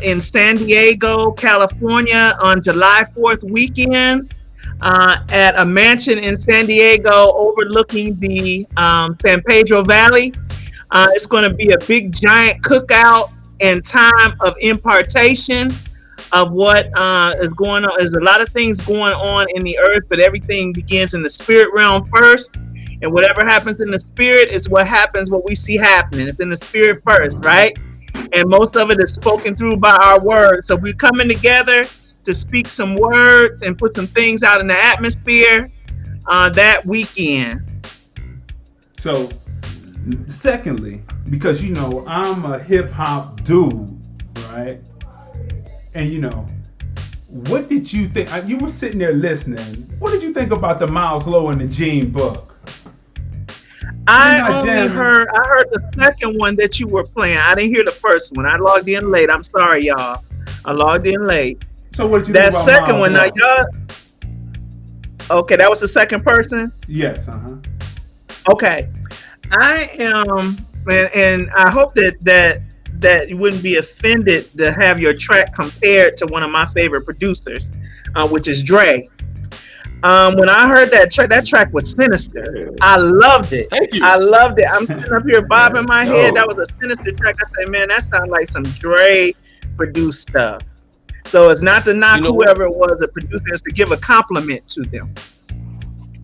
Speaker 10: in San Diego, California on July 4th weekend at a mansion in San Diego overlooking the San Pedro Valley. It's going to be a big giant cookout and time of impartation of what is going on. There's a lot of things going on in the earth, but everything begins in the spirit realm first. And whatever happens in the spirit is what happens, what we see happening. It's in the spirit first, right? And most of it is spoken through by our words. So we're coming together to speak some words and put some things out in the atmosphere that weekend.
Speaker 3: So, secondly, because you know I'm a hip hop dude, right? And you know, what did you think? You were sitting there listening. What did you think about the Miles Lowe and the Gene Book?
Speaker 10: I heard the second one that you were playing. I didn't hear the first one. I logged in late. I'm sorry, y'all. I logged in late.
Speaker 3: So what did you
Speaker 10: that
Speaker 3: think about
Speaker 10: second
Speaker 3: Miles
Speaker 10: one?
Speaker 3: Lowe?
Speaker 10: Now, y'all. Okay, that was the second person.
Speaker 3: Yes.
Speaker 10: Okay, I am, and I hope that you wouldn't be offended to have your track compared to one of my favorite producers, which is Dre. When I heard that track was sinister. I loved it.
Speaker 7: Thank you.
Speaker 10: I loved it. I'm sitting up here bobbing my head. That was a sinister track. I said, man, that sounds like some Dre produced stuff. So it's not to knock whoever it was that produced it, it's to give a compliment to them.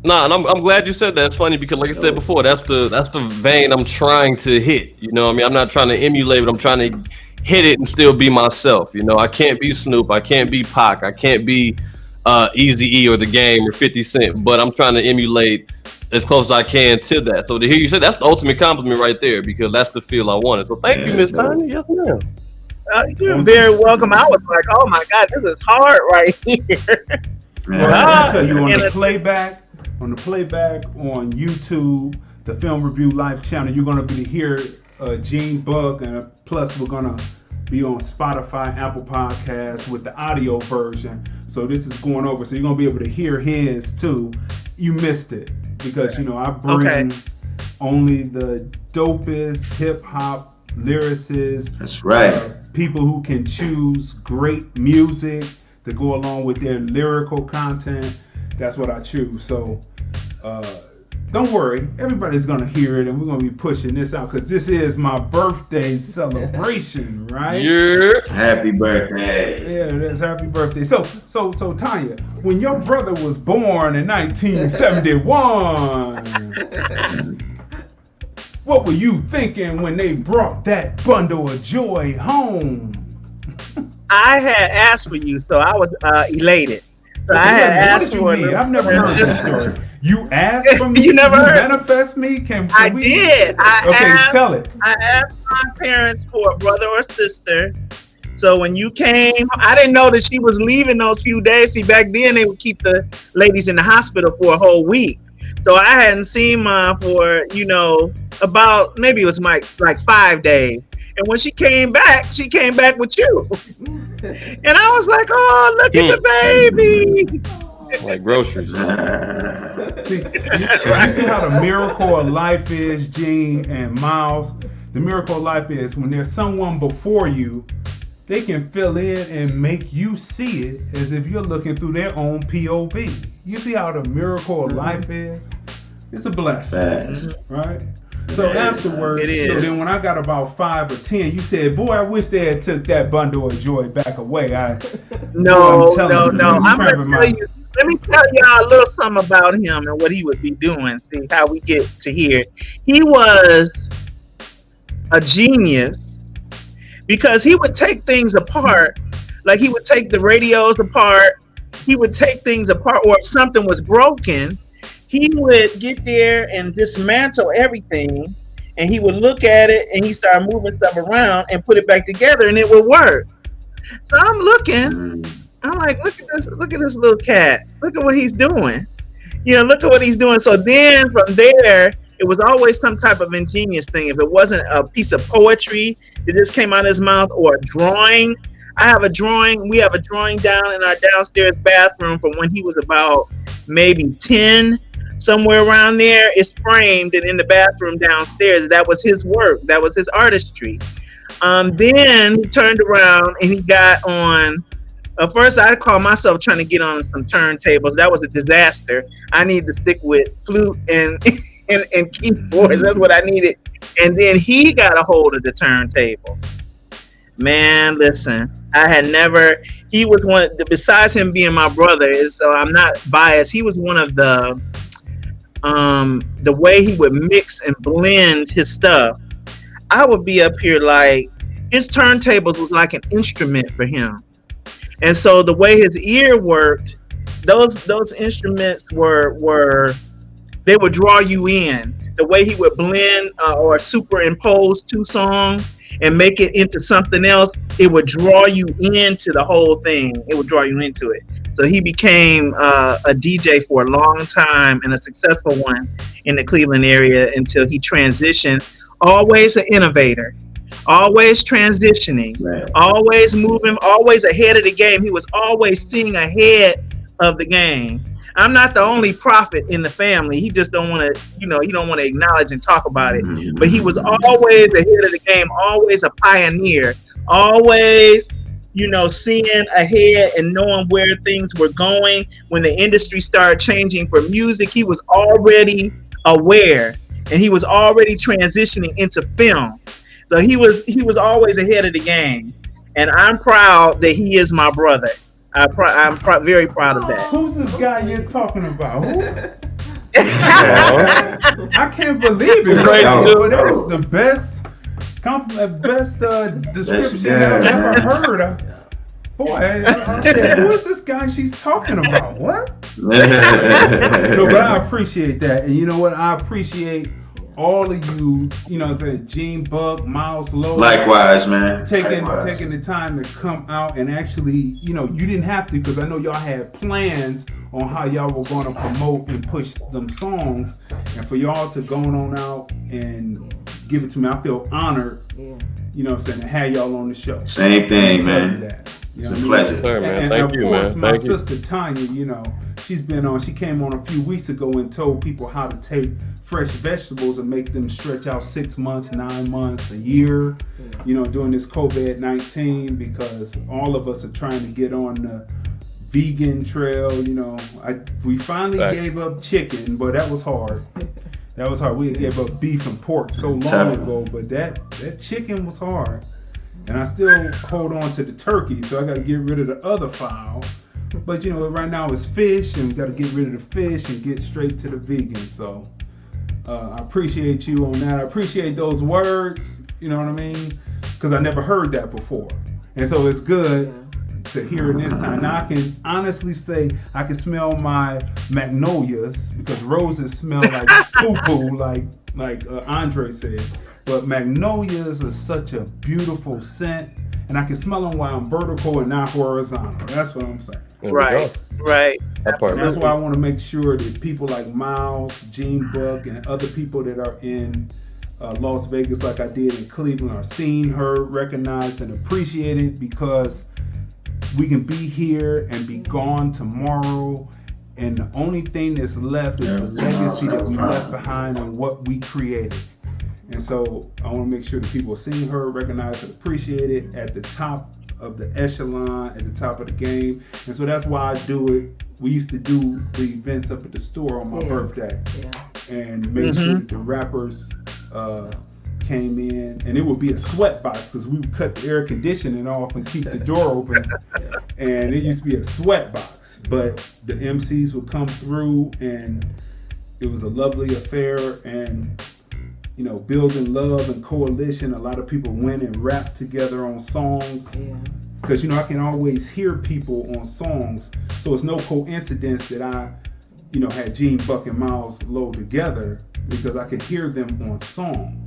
Speaker 7: Nah, and I'm glad you said that. It's funny because, like I said before, that's the vein I'm trying to hit. You know what I mean? I'm not trying to emulate, but I'm trying to hit it and still be myself. You know, I can't be Snoop. I can't be Pac. I can't be Eazy-E or The Game or 50 Cent, but I'm trying to emulate as close as I can to that. So to hear you say that's the ultimate compliment right there, because that's the feel I wanted. So thank you, Miss Tanya. Yes, ma'am.
Speaker 10: You're very welcome. I was like, oh my God, this is hard right here.
Speaker 3: Well, I tell you, on the playback on YouTube, the Film Review Live channel, you're going to be here, Gene Buck, and plus we're going to be on Spotify, Apple Podcasts with the audio version. So this is going over, so you're going to be able to hear his too. You missed it because, you know, I bring only the dopest hip hop lyricists.
Speaker 8: That's right.
Speaker 3: People who can choose great music to go along with their lyrical content. That's what I choose. So don't worry, everybody's gonna hear it, and we're gonna be pushing this out because this is my birthday celebration, right?
Speaker 7: Yeah.
Speaker 8: Happy birthday.
Speaker 3: Yeah, that's happy birthday. So Tanya, when your brother was born in 1971, what were you thinking when they brought that bundle of joy home?
Speaker 10: I had asked for you, so I was elated. So I had asked for you.
Speaker 3: I've never heard this story. You asked for me?
Speaker 10: You never heard?
Speaker 3: Manifest me?
Speaker 10: I did.
Speaker 3: Tell it.
Speaker 10: I asked my parents for a brother or sister. So when you came, I didn't know that she was leaving those few days. See, back then they would keep the ladies in the hospital for a whole week. So I hadn't seen mine for, about, maybe it was like 5 days. And when she came back with you. And I was like, oh, look at the baby.
Speaker 7: Like groceries.
Speaker 3: You see how the miracle of life is, Gene and Miles? The miracle of life is when there's someone before you, they can fill in and make you see it as if you're looking through their own POV. You see how the miracle of life is? It's a blessing, right? So afterwards, so then when I got about 5 or 10, you said, boy, I wish they had took that bundle of joy back away.
Speaker 10: No. I'm going to tell you. Let me tell y'all a little something about him and what he would be doing. See how we get to hear. He was a genius because he would take things apart. Like he would take the radios apart. He would take things apart, or if something was broken, he would get there and dismantle everything, and he would look at it and he started moving stuff around and put it back together, and it would work. So I'm looking, I'm like, look at this little cat. Look at what he's doing. Yeah, look at what he's doing. So then from there, it was always some type of ingenious thing. If it wasn't a piece of poetry that just came out of his mouth or a drawing, I have a drawing. We have a drawing down in our downstairs bathroom from when he was about maybe 10, somewhere around there. It's framed and in the bathroom downstairs. That was his work. That was his artistry. Then he turned around and he got on. First, I called myself trying to get on some turntables. That was a disaster. I needed to stick with flute and and keyboards. That's what I needed. And then he got a hold of the turntables. Man, listen, I had never. He was one. Besides him being my brother, so I'm not biased. He was one of the way he would mix and blend his stuff. I would be up here like his turntables was like an instrument for him. And so the way his ear worked, those instruments were they would draw you in. The way he would blend or superimpose two songs and make it into something else, it would draw you into the whole thing. It would draw you into it. So he became a DJ for a long time and a successful one in the Cleveland area until he transitioned. Always an innovator. Always transitioning, always moving, always ahead of the game. He was always seeing ahead of the game. I'm not the only prophet in the family. He just don't want to, he don't want to acknowledge and talk about it. But he was always ahead of the game, always a pioneer, always, seeing ahead and knowing where things were going. When the industry started changing for music, he was already aware and he was already transitioning into film. So he was always ahead of the game, and I'm proud that he is my brother. I'm very proud of that.
Speaker 3: Who's this guy you're talking about? I can't believe it. But that was the best compliment, best description I've ever heard. Boy, I said, who is this guy she's talking about? What? But I appreciate that, and you know what? I appreciate all of you, Gene Buck, Miles Lowe.
Speaker 8: Likewise, man.
Speaker 3: Taking the time to come out and actually, you didn't have to, because I know y'all had plans on how y'all were going to promote and push them songs, and for y'all to go on out and give it to me, I feel honored. To have y'all on the show.
Speaker 8: Same thing, man. It's a pleasure.
Speaker 7: Sure, man.
Speaker 3: And
Speaker 7: Thank
Speaker 3: of
Speaker 7: you,
Speaker 3: course,
Speaker 7: man.
Speaker 3: my
Speaker 7: Thank you.
Speaker 3: sister Tanya, she's been on. She came on a few weeks ago and told people how to take fresh vegetables and make them stretch out 6 months, 9 months, a year. During this COVID-19, because all of us are trying to get on the vegan trail. We finally gave up chicken, but that was hard. That was hard. We gave up beef and pork so long ago, but that chicken was hard. And I still hold on to the turkey, so I got to get rid of the other fowl. But right now it's fish, and we got to get rid of the fish and get straight to the vegan. So I appreciate you on that. I appreciate those words. You know what I mean? Because I never heard that before, and so it's good to hear it this time. Now I can honestly say I can smell my magnolias, because roses smell like poo-poo, like Andre said. But magnolias are such a beautiful scent, and I can smell them while I'm vertical and not horizontal. That's what I'm saying.
Speaker 10: Right.
Speaker 3: That's why I want to make sure that people like Miles, Gene Buck, and other people that are in Las Vegas, like I did in Cleveland, are seen, heard, recognized, and appreciated, because we can be here and be gone tomorrow, and the only thing that's left is the legacy that we left behind and what we created. And so I want to make sure that people are seen, heard, recognized, and appreciated at the top of the echelon, at the top of the game. And so that's why I do it. We used to do the events up at the store on my birthday, and make sure that the rappers came in, and it would be a sweat box, because we would cut the air conditioning off and keep the door open, and it used to be a sweat box. But the MCs would come through, and it was a lovely affair, and building love and coalition. A lot of people went and rapped together on songs, because I can always hear people on songs, so it's no coincidence that I had Gene Buck and Miles Lowe together, because I could hear them on song,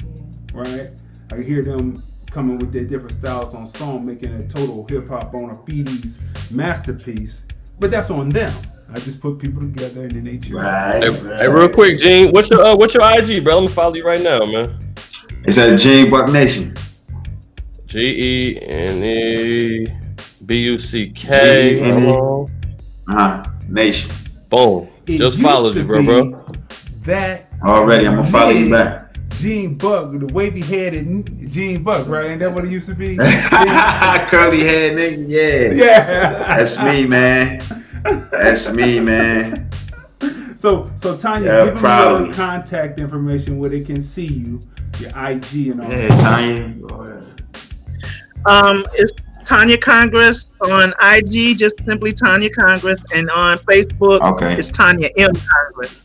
Speaker 3: right? I could hear them coming with their different styles on song, making a total hip hop bona fides masterpiece. But that's on them. I just put people together and then they choose.
Speaker 7: Hey, real quick, Gene, what's your IG, bro? I'm gonna follow you right now, man.
Speaker 8: It's at Gene Buck Nation.
Speaker 7: GeneBuck.
Speaker 8: Nation.
Speaker 7: Boom. Just followed you, bro.
Speaker 3: That
Speaker 8: already, I'm gonna follow you back.
Speaker 3: Gene Buck, the wavy headed Gene Buck, right? Ain't that what it used to be?
Speaker 8: Curly head nigga,
Speaker 3: yeah.
Speaker 8: That's me, man. That's me, man.
Speaker 3: So Tanya, give me your contact information where they can see you, your IG and all.
Speaker 8: Yeah, Tanya.
Speaker 10: It's Tanya Congress on IG, just simply Tanya Congress, and on Facebook, it's Tanya M Congress.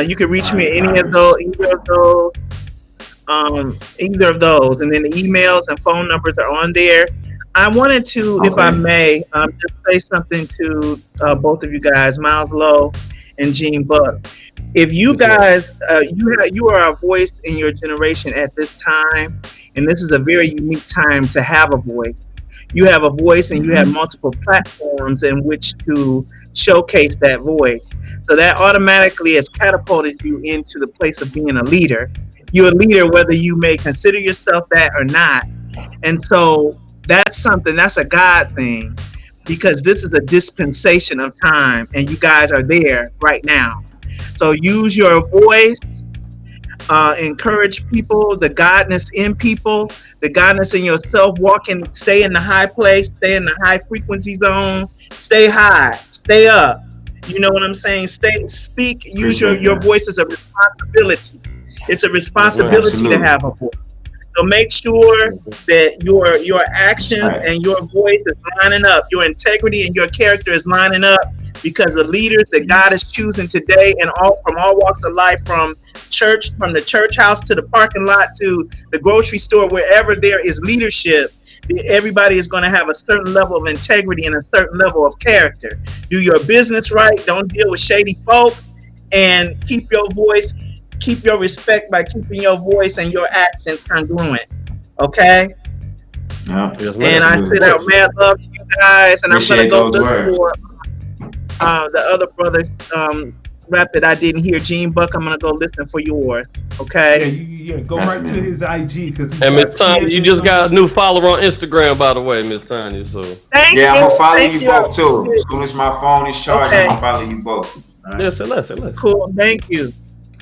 Speaker 10: You can reach me at either of those, and then the emails and phone numbers are on there. I wanted to, if I may, just say something to both of you guys, Miles Lowe and Gene Buck. If you guys, you are a voice in your generation at this time, and this is a very unique time to have a voice. You have a voice and you have multiple platforms in which to showcase that voice. So that automatically has catapulted you into the place of being a leader. You're a leader whether you may consider yourself that or not. And so that's a God thing, because this is a dispensation of time and you guys are there right now. So use your voice, encourage people, the godness in people, the godness in yourself, stay in the high place, stay in the high frequency zone, stay high, stay up. You know what I'm saying? Speak, use your voice as a responsibility. It's a responsibility to have a voice. So make sure that your actions and your voice is lining up, your integrity and your character is lining up, because the leaders that God is choosing today, and from all walks of life, from the church house to the parking lot to the grocery store, wherever there is leadership, everybody is going to have a certain level of integrity and a certain level of character. Do your business right. Don't deal with shady folks, and keep your voice, keep your respect by keeping your voice and your actions congruent. Okay?
Speaker 8: Yeah.
Speaker 10: And I send out mad love to you guys, and
Speaker 8: Appreciate
Speaker 10: I'm going to go
Speaker 8: those
Speaker 10: look for the other brother's rap that I didn't hear, Gene Buck. I'm going to go listen for yours. Okay?
Speaker 3: Yeah, go right to his IG.
Speaker 7: And Miss Tanya, you just got a new follower on Instagram, by the way, Miss Tanya. So
Speaker 10: Thank you.
Speaker 8: I'm going to follow you both, too. As soon as my phone is charged, I'm going to follow you both.
Speaker 7: Right? Yes, let's.
Speaker 10: Cool, thank you.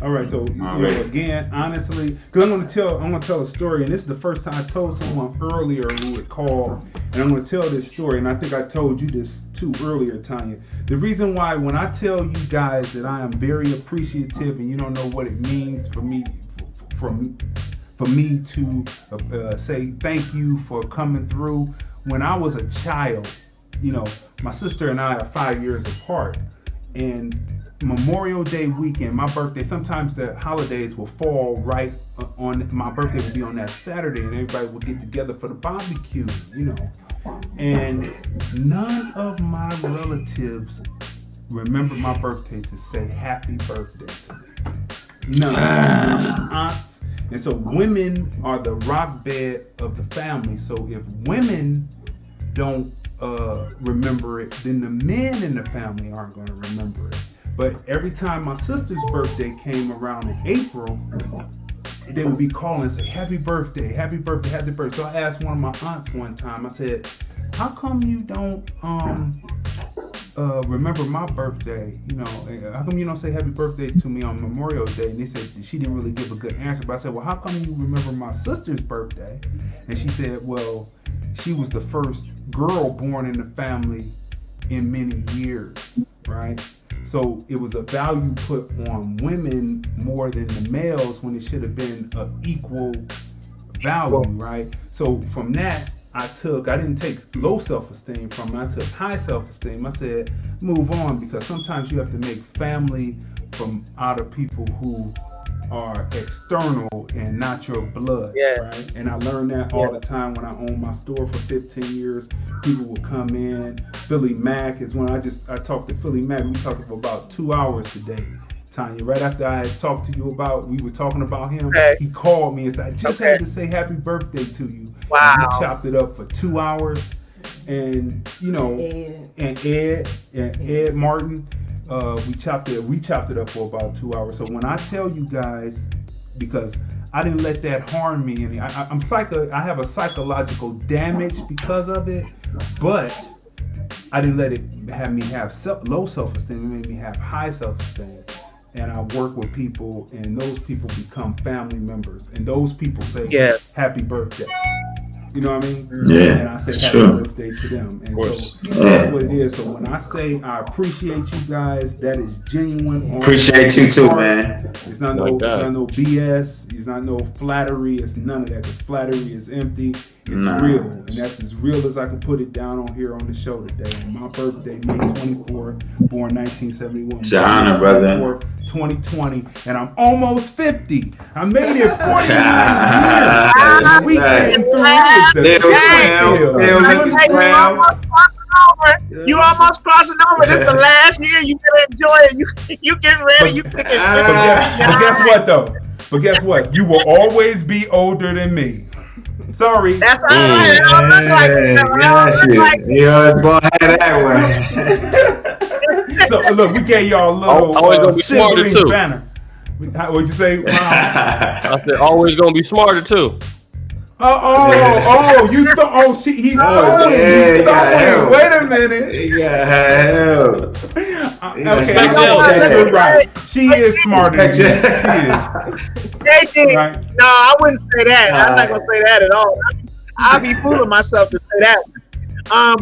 Speaker 3: All right, so again, honestly, because I'm gonna tell a story, and this is the first time I told someone earlier who would call, and I'm gonna tell this story, and I think I told you this too earlier, Tanya. The reason why, when I tell you guys that I am very appreciative, and you don't know what it means for me, for me to say thank you for coming through. When I was a child, my sister and I are 5 years apart, and Memorial Day weekend, my birthday, sometimes the holidays will fall right on, my birthday will be on that Saturday, and everybody will get together for the barbecue, and none of my relatives remember my birthday to say happy birthday to me. None. My aunts. And so women are the rock bed of the family. So if women don't remember it, then the men in the family aren't going to remember it. But every time my sister's birthday came around in April, they would be calling and say, happy birthday, happy birthday, happy birthday. So I asked one of my aunts one time, I said, how come you don't remember my birthday? How come you don't say happy birthday to me on Memorial Day? And they said she didn't really give a good answer. But I said, well, how come you remember my sister's birthday? And she said, well, she was the first girl born in the family in many years, right? So it was a value put on women more than the males, when it should have been an equal value, right? So from that, I didn't take low self-esteem from it. I took high self-esteem. I said, move on, because sometimes you have to make family from out of people who are external and not your blood, right? And I learned that all the time when I owned my store for 15 years. People would come in. Philly Mac is when I talked to Philly Mac. We talked for about 2 hours today, Tanya. Right after I had talked to you we were talking about him, he called me and said, I just had to say happy birthday to you.
Speaker 10: Wow.
Speaker 3: And we chopped it up for 2 hours. and you know, and Ed Martin. We chopped it up for about 2 hours. So when I tell you guys, because I didn't let that harm me any. I have a psychological damage because of it, but I didn't let it have me have low self-esteem. It made me have high self-esteem. And I work with people, and those people become family members, and those people say happy birthday. You know what I mean?
Speaker 8: Yeah.
Speaker 3: And I say happy birthday to them. And so that's what it is. So when I say I appreciate you guys, that is genuine.
Speaker 8: Appreciate you too, man.
Speaker 3: It's not no BS. It's not no flattery. It's none of that. Because flattery is empty. It's real. And that's as real as I can put it down on here on the show today. On my birthday, May 24th, born 1971.
Speaker 8: It's an honor, brother.
Speaker 3: 2020, and I'm almost 50. I made it 49 years. We came through
Speaker 10: You almost crossing over. This is the last year. You better enjoy it. You getting ready. You picking.
Speaker 3: But guess what though? But guess what? You will always be older than me. Sorry.
Speaker 10: That's all right.
Speaker 8: You always gonna have that one.
Speaker 3: So look, we gave y'all a little
Speaker 7: always gonna be smarter too.
Speaker 3: Banner. What'd you say?
Speaker 7: I said always gonna be smarter too.
Speaker 3: You thought? He's throwing. Wait a minute. Okay, you're right. She is smarter than you. She is.
Speaker 10: Right? No, I wouldn't say that. I'm not gonna say that at all. I'll be fooling myself to say that.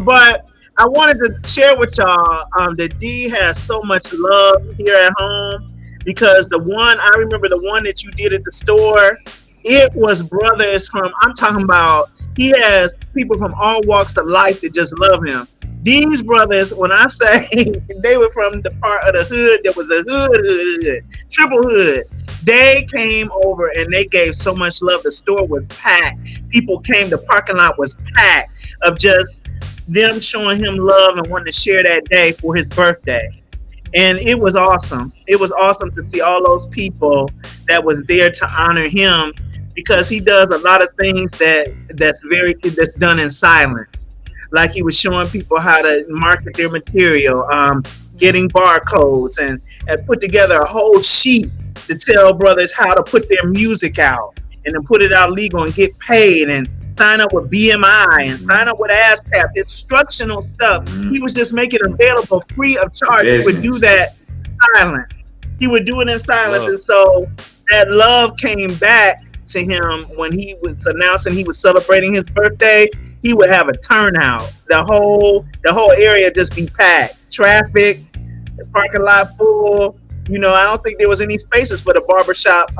Speaker 10: But I wanted to share with y'all that D has so much love here at home, because I remember the one that you did at the store, it was brothers from, I'm talking about, he has people from all walks of life that just love him. These brothers, when I say they were from the part of the hood that was the hood, triple hood, they came over and they gave so much love. The store was packed. People came, the parking lot was packed of just them showing him love and wanting to share that day for his birthday. And it was awesome. It was awesome to see all those people that was there to honor him, because he does a lot of things that's done in silence. Like he was showing people how to market their material, getting barcodes, and put together a whole sheet to tell brothers how to put their music out and then put it out legal and get paid, and sign up with BMI and sign up with ASCAP, instructional stuff. He was just making it available free of charge. He would do that silent. He would do it in silence. And so that love came back to him when he was announcing he was celebrating his birthday. He would have a turnout. The whole area just be packed. Traffic, the parking lot full. You know, I don't think there was any spaces for the barbershop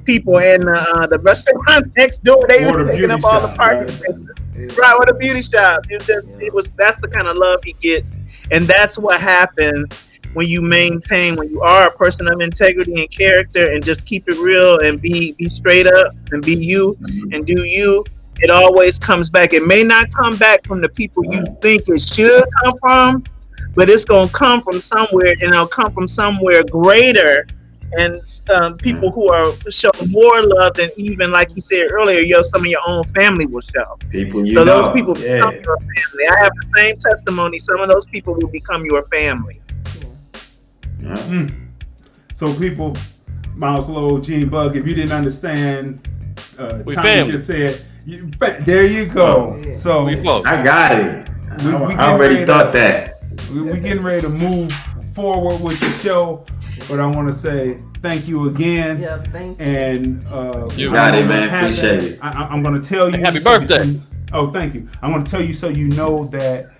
Speaker 10: people, and the restaurant next door. They were taking up all the parking spaces. Right, or the beauty shop. That's the kind of love he gets. And that's what happens when you are a person of integrity and character, and just keep it real and be straight up and be you and do you. It always comes back. It may not come back from the people you think it should come from, but it's going to come from somewhere, and it'll come from somewhere greater, and people who are show more love than even, like you said earlier, some of your own family will show. Those people become your family. I have the same testimony. Some of those people will become your family.
Speaker 3: So people, Miles Lowe, Gene Bug, if you didn't understand, Tommy just said, there you go. So
Speaker 8: I got it. I already thought that.
Speaker 3: We're getting ready to move forward with the show, but I want to say thank you again.
Speaker 4: Yeah, thank you.
Speaker 3: And
Speaker 8: you got it, man. Appreciate it.
Speaker 3: I'm going to tell you.
Speaker 7: Happy birthday.
Speaker 3: Thank you. I'm going to tell you so you know that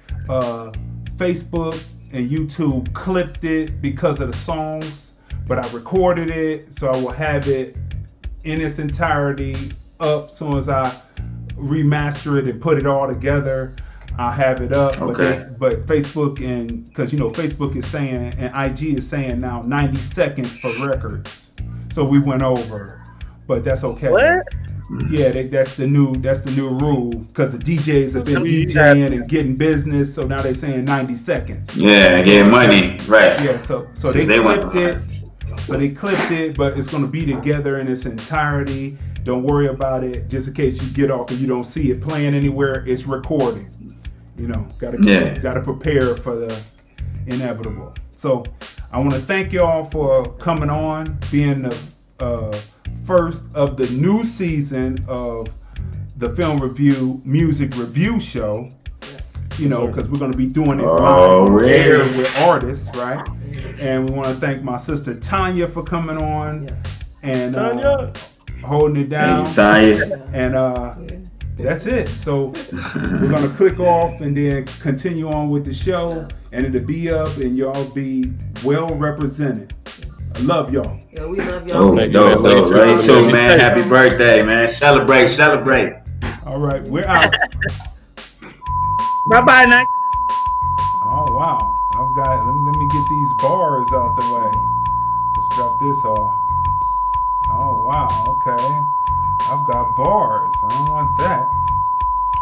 Speaker 3: Facebook and YouTube clipped it because of the songs, but I recorded it, so I will have it in its entirety up as soon as I remaster it and put it all together. I'll have it up.
Speaker 8: Okay.
Speaker 3: But Facebook, and because Facebook is saying, and IG is saying now 90 seconds for records. So we went over, but that's okay.
Speaker 10: What?
Speaker 3: Yeah, that's the new rule, because the DJs have been DJing and getting business, so now they're saying 90 seconds.
Speaker 8: Yeah, getting money, right?
Speaker 3: Yeah, so they clipped it. So they clipped it, but it's going to be together in its entirety. Don't worry about it. Just in case you get off and you don't see it playing anywhere, it's recording. You know,
Speaker 8: Yeah.
Speaker 3: gotta prepare for the inevitable. So I want to thank y'all for coming on, being the first of the new season of the Film Review Music Review Show. You know, because we're going to be doing it live on air with artists, right? And we want to thank my sister Tanya for coming on and holding it down.
Speaker 8: Thank you, Tanya.
Speaker 3: And that's it. So we're going to click off and then continue on with the show, and it'll be up, and y'all be well represented. I love y'all.
Speaker 4: Yeah, we love y'all.
Speaker 8: Love you too, man. Happy birthday, man. Celebrate.
Speaker 3: All right, we're out.
Speaker 10: Bye-bye, night.
Speaker 3: Oh, wow. Let me get these bars out the way. Let's drop this off. Oh, wow. Okay. I've got bars. I don't want that.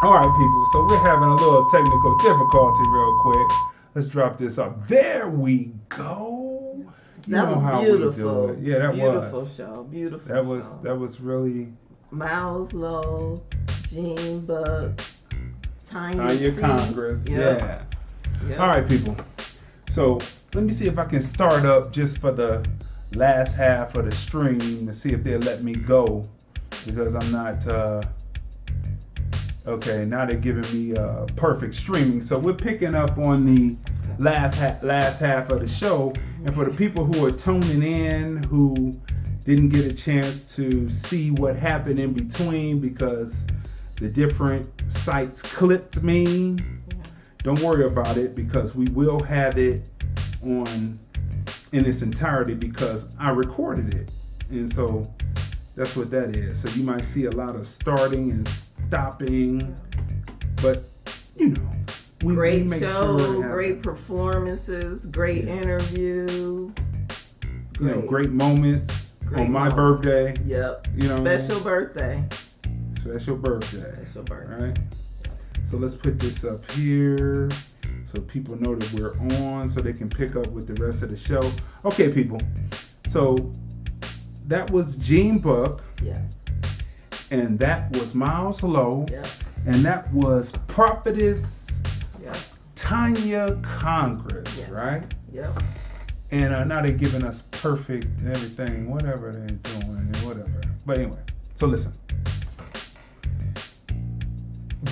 Speaker 3: All right, people. So we're having a little technical difficulty real quick. Let's drop this off. There we go.
Speaker 4: That was beautiful.
Speaker 3: We do it. Yeah, that
Speaker 4: beautiful
Speaker 3: was.
Speaker 4: Show. Beautiful show.
Speaker 3: That was really.
Speaker 4: Miles Lowe, Gene Buck, Tanya
Speaker 3: Congress.
Speaker 4: Yep.
Speaker 3: Yeah. All right, people. So let me see if I can start up just for the last half of the stream to see if they'll let me go, because I'm not. Okay, now they're giving me perfect streaming. So we're picking up on the last half of the show, and for the people who are tuning in who didn't get a chance to see what happened in between because the different sites clipped me, don't worry about it, because we will have it on in its entirety because I recorded it. And so that's what that is. So you might see a lot of starting and stopping, but you know,
Speaker 4: we make
Speaker 3: show,
Speaker 4: sure great performances, great interview.
Speaker 3: You know, great moments. On my birthday.
Speaker 4: Yep.
Speaker 3: You know,
Speaker 4: Special birthday.
Speaker 3: Special birthday. All right. So let's put this up here so people know that we're on, so they can pick up with the rest of the show. Okay, people. So that was Gene Buck.
Speaker 4: Yeah.
Speaker 3: And that was Miles Lowe.
Speaker 4: Yeah.
Speaker 3: And that was Prophetess
Speaker 4: Yeah.
Speaker 3: Tanya Congress, right?
Speaker 4: Yep.
Speaker 3: And now they're giving us perfect everything, whatever they're doing, and whatever. But anyway, so listen.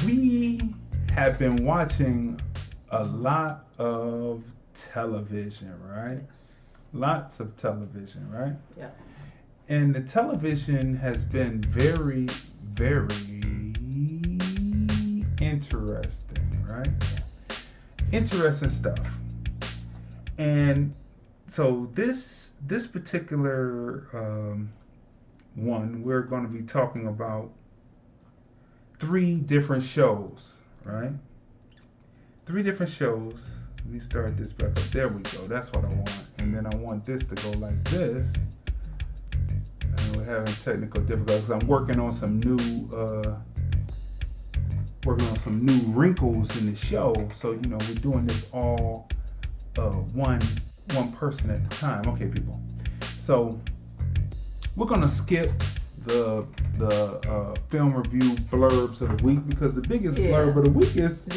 Speaker 3: We have been watching a lot of television, right? Lots of television, right?
Speaker 4: Yeah.
Speaker 3: And the television has been very, very interesting, right? Interesting stuff. And so this particular one, we're going to be talking about 3 different shows, right? 3 different shows. Let me start this back up. There we go. That's what I want. And then I want this to go like this. And we're having technical difficulties. I'm working on some new wrinkles in the show. So, you know, we're doing this all one person at a time. Okay, people. So we're gonna skip the film review blurbs of the week, because the biggest blurb of the week is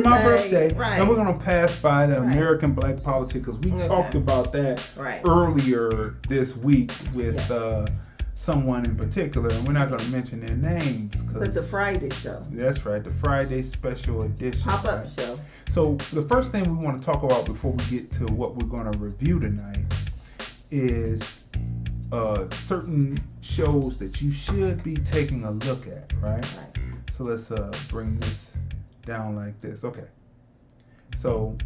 Speaker 3: my birthday,
Speaker 4: right.
Speaker 3: And we're gonna pass by the American Black politics, because we talked about that earlier this week with someone in particular, and we're not gonna mention their names.
Speaker 4: But the Friday show.
Speaker 3: That's right, the Friday special edition.
Speaker 4: Pop-up show.
Speaker 3: So the first thing we want to talk about before we get to what we're going to review tonight is certain shows that you should be taking a look at, right? So let's bring this down like this. Okay. So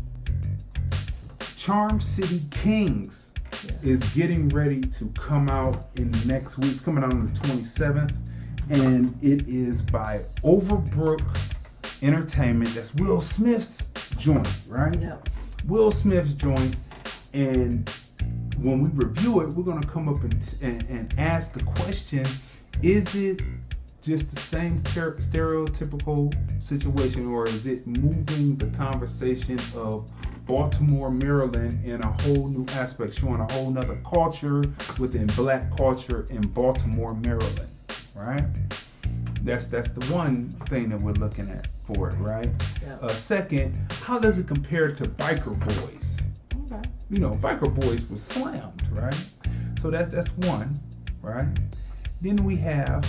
Speaker 3: Charm City Kings is getting ready to come out in next week. It's coming out on the 27th, and it is by Overbrook Entertainment. That's Will Smith's joint, right?
Speaker 4: Yeah.
Speaker 3: Will Smith's joint. And when we review it, we're going to come up and ask the question, is it just the same stereotypical situation, or is it moving the conversation of Baltimore, Maryland in a whole new aspect, showing a whole nother culture within black culture in Baltimore, Maryland, right? That's the one thing that we're looking at for it, right?
Speaker 4: Yeah.
Speaker 3: Second, how does it compare to Biker Boys?
Speaker 4: Okay.
Speaker 3: You know, Biker Boys was slammed, right? So that's one, right? Then we have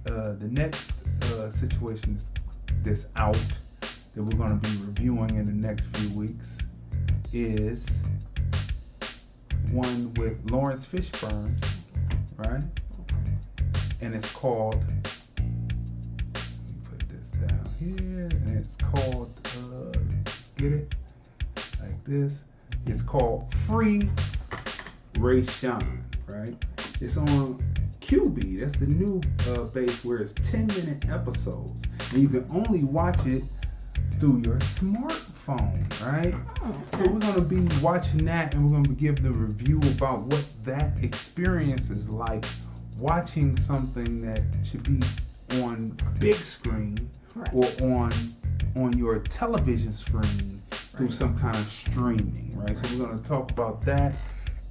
Speaker 3: the next situation that's out that we're going to be reviewing in the next few weeks is one with Lawrence Fishburne, right? And it's called, let me put this down here, and it's called, get it? Like this. It's called Free Ray Sean, right? It's on QB. That's the new base where it's 10-minute episodes. And you can only watch it through your smartphone, right? So we're going to be watching that, and we're going to give the review about what that experience is like watching something that should be on big screen or on your television screen through some kind of streaming, right? So we're going to talk about that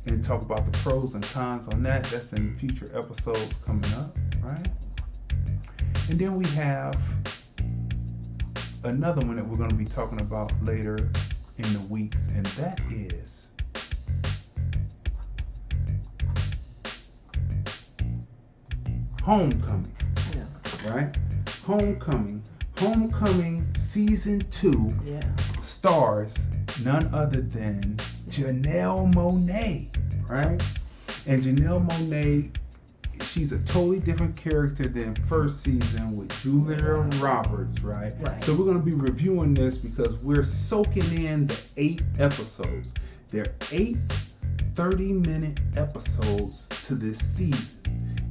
Speaker 3: and talk about the pros and cons on that. That's in future episodes coming up, right? And then we have another one that we're going to be talking about later in the weeks, and that is Homecoming.
Speaker 4: Yeah.
Speaker 3: Right? Homecoming season 2 stars none other than Janelle Monáe, right? And Janelle Monáe, she's a totally different character than first season with Julia Roberts, right? So we're going to be reviewing this because we're soaking in the 8 episodes. There are 8 30-minute episodes to this season.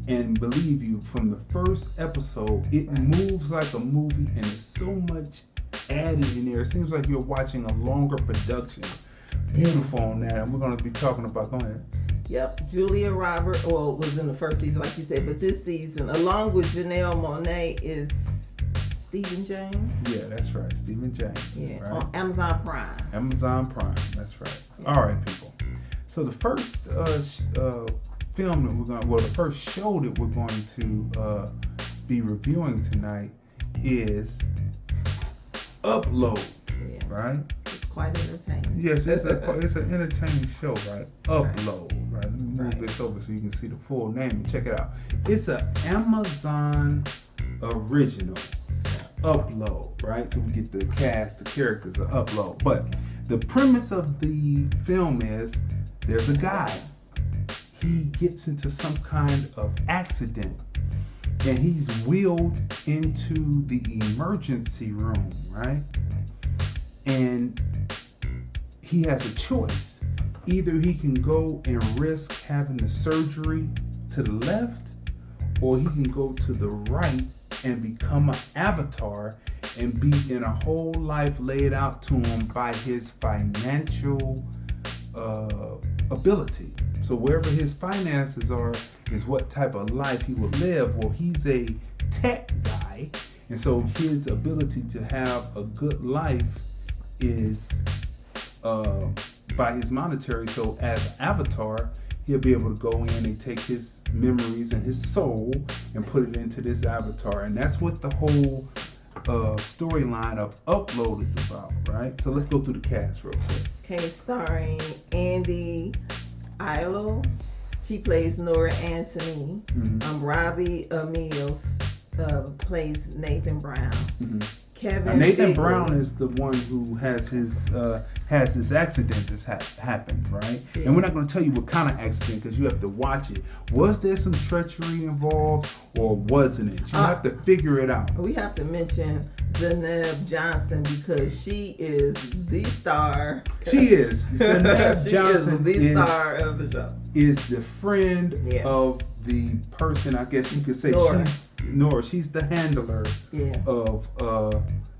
Speaker 3: And believe you, from the first episode, it moves like a movie, and there's so much added in there. It seems like you're watching a longer production. Beautiful on that. And we're going to be talking about, go ahead.
Speaker 4: Yep, Julia Roberts, was in the first season, like you said, but this season, along with Janelle Monáe, is Stephen James.
Speaker 3: Yeah, that's right, Stephen James.
Speaker 4: Yeah,
Speaker 3: right?
Speaker 4: on Amazon Prime.
Speaker 3: Amazon Prime, that's right. Yeah. All right, people. So the first film that the first show that we're going to be reviewing tonight is Upload, right?
Speaker 4: It's quite entertaining.
Speaker 3: Yes, it's an entertaining show, right? Upload, right? Let me move this over so you can see the full name and check it out. It's an Amazon original, Upload, right? So we get the cast, the characters of Upload. But the premise of the film is there's a guy. He gets into some kind of accident and he's wheeled into the emergency room, right? And he has a choice. Either he can go and risk having the surgery to the left, or he can go to the right and become an avatar and be in a whole life laid out to him by his financial ability. So wherever his finances are is what type of life he will live. Well, he's a tech guy, and so his ability to have a good life is by his monetary. So as an avatar, he'll be able to go in and take his memories and his soul and put it into this avatar. And that's what the whole storyline of Upload is about, right? So let's go through the cast real quick.
Speaker 4: Okay, starring Andy Ilo. She plays Nora Anthony. Robbie Amell plays Nathan Brown. Kevin
Speaker 3: now, Nathan
Speaker 4: Bigley.
Speaker 3: Brown is the one who has this accident that's happened, right?
Speaker 4: Yeah.
Speaker 3: And we're not going to tell you what kind of accident because you have to watch it. Was there some treachery involved or wasn't it? You have to figure it out.
Speaker 4: We have to mention Zeneb Johnson because she is the star.
Speaker 3: She is. Zeneb Johnson
Speaker 4: is the star of the show.
Speaker 3: Is the friend of the person, I guess you could say. Nora. She's the handler of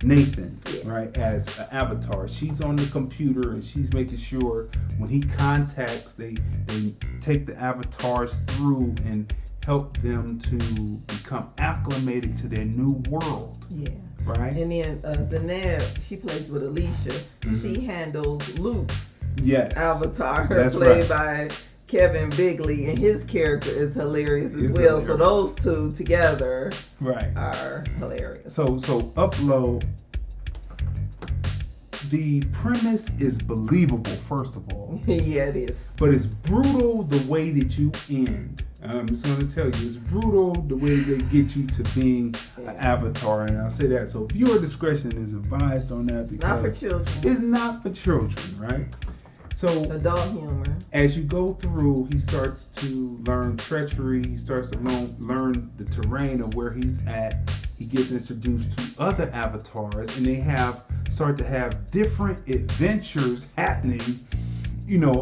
Speaker 3: Nathan, right, as an avatar. She's on the computer and she's making sure when he contacts, they take the avatars through and help them to become acclimated to their new world.
Speaker 4: Yeah.
Speaker 3: Right?
Speaker 4: And then Zeneb, she plays with Alicia. She handles Luke's avatar,
Speaker 3: That's
Speaker 4: played
Speaker 3: right.
Speaker 4: by Kevin Bigley, and his character is hilarious as
Speaker 3: It's
Speaker 4: well.
Speaker 3: hilarious.
Speaker 4: So those two together
Speaker 3: Right.
Speaker 4: are hilarious.
Speaker 3: So Upload. The premise is believable, first of all,
Speaker 4: Yeah, it is.
Speaker 3: but it's brutal the way that you end. I'm just going to tell you, it's brutal the way they get you to being an avatar, and I'll say that. So viewer discretion is advised on that because
Speaker 4: Not for children.
Speaker 3: it's not for children, right? So
Speaker 4: Adult humor.
Speaker 3: as you go through, he starts to learn treachery. He starts to learn the terrain of where he's at. He gets introduced to other avatars, and they start to have different adventures happening,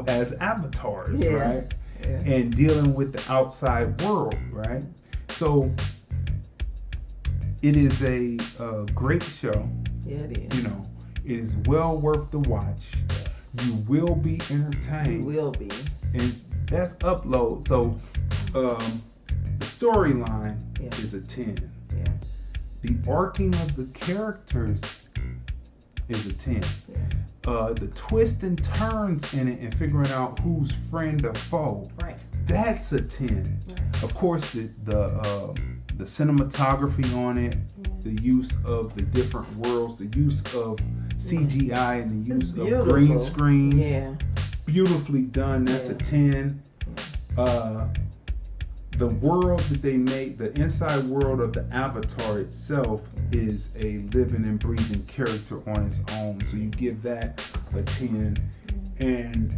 Speaker 3: as avatars,
Speaker 4: Yeah.
Speaker 3: right?
Speaker 4: Yeah.
Speaker 3: And dealing with the outside world, right? So it is a great show.
Speaker 4: Yeah, it is.
Speaker 3: It is well worth the watch. You will be
Speaker 4: You
Speaker 3: entertained,
Speaker 4: will be.
Speaker 3: and that's Upload. So the storyline
Speaker 4: Yeah.
Speaker 3: is a 10.
Speaker 4: Yeah.
Speaker 3: The arcing of the characters is a 10.
Speaker 4: Yeah.
Speaker 3: The twists and turns in it and figuring out who's friend or foe,
Speaker 4: Right.
Speaker 3: that's a 10.
Speaker 4: Right.
Speaker 3: Of course, the cinematography on it, the use of the different worlds, the use of CGI and the
Speaker 4: It's
Speaker 3: use of
Speaker 4: beautiful.
Speaker 3: green screen,
Speaker 4: Yeah.
Speaker 3: beautifully done. That's a 10. The world that they made, the inside world of the avatar itself, is a living and breathing character on its own. So you give that a 10. And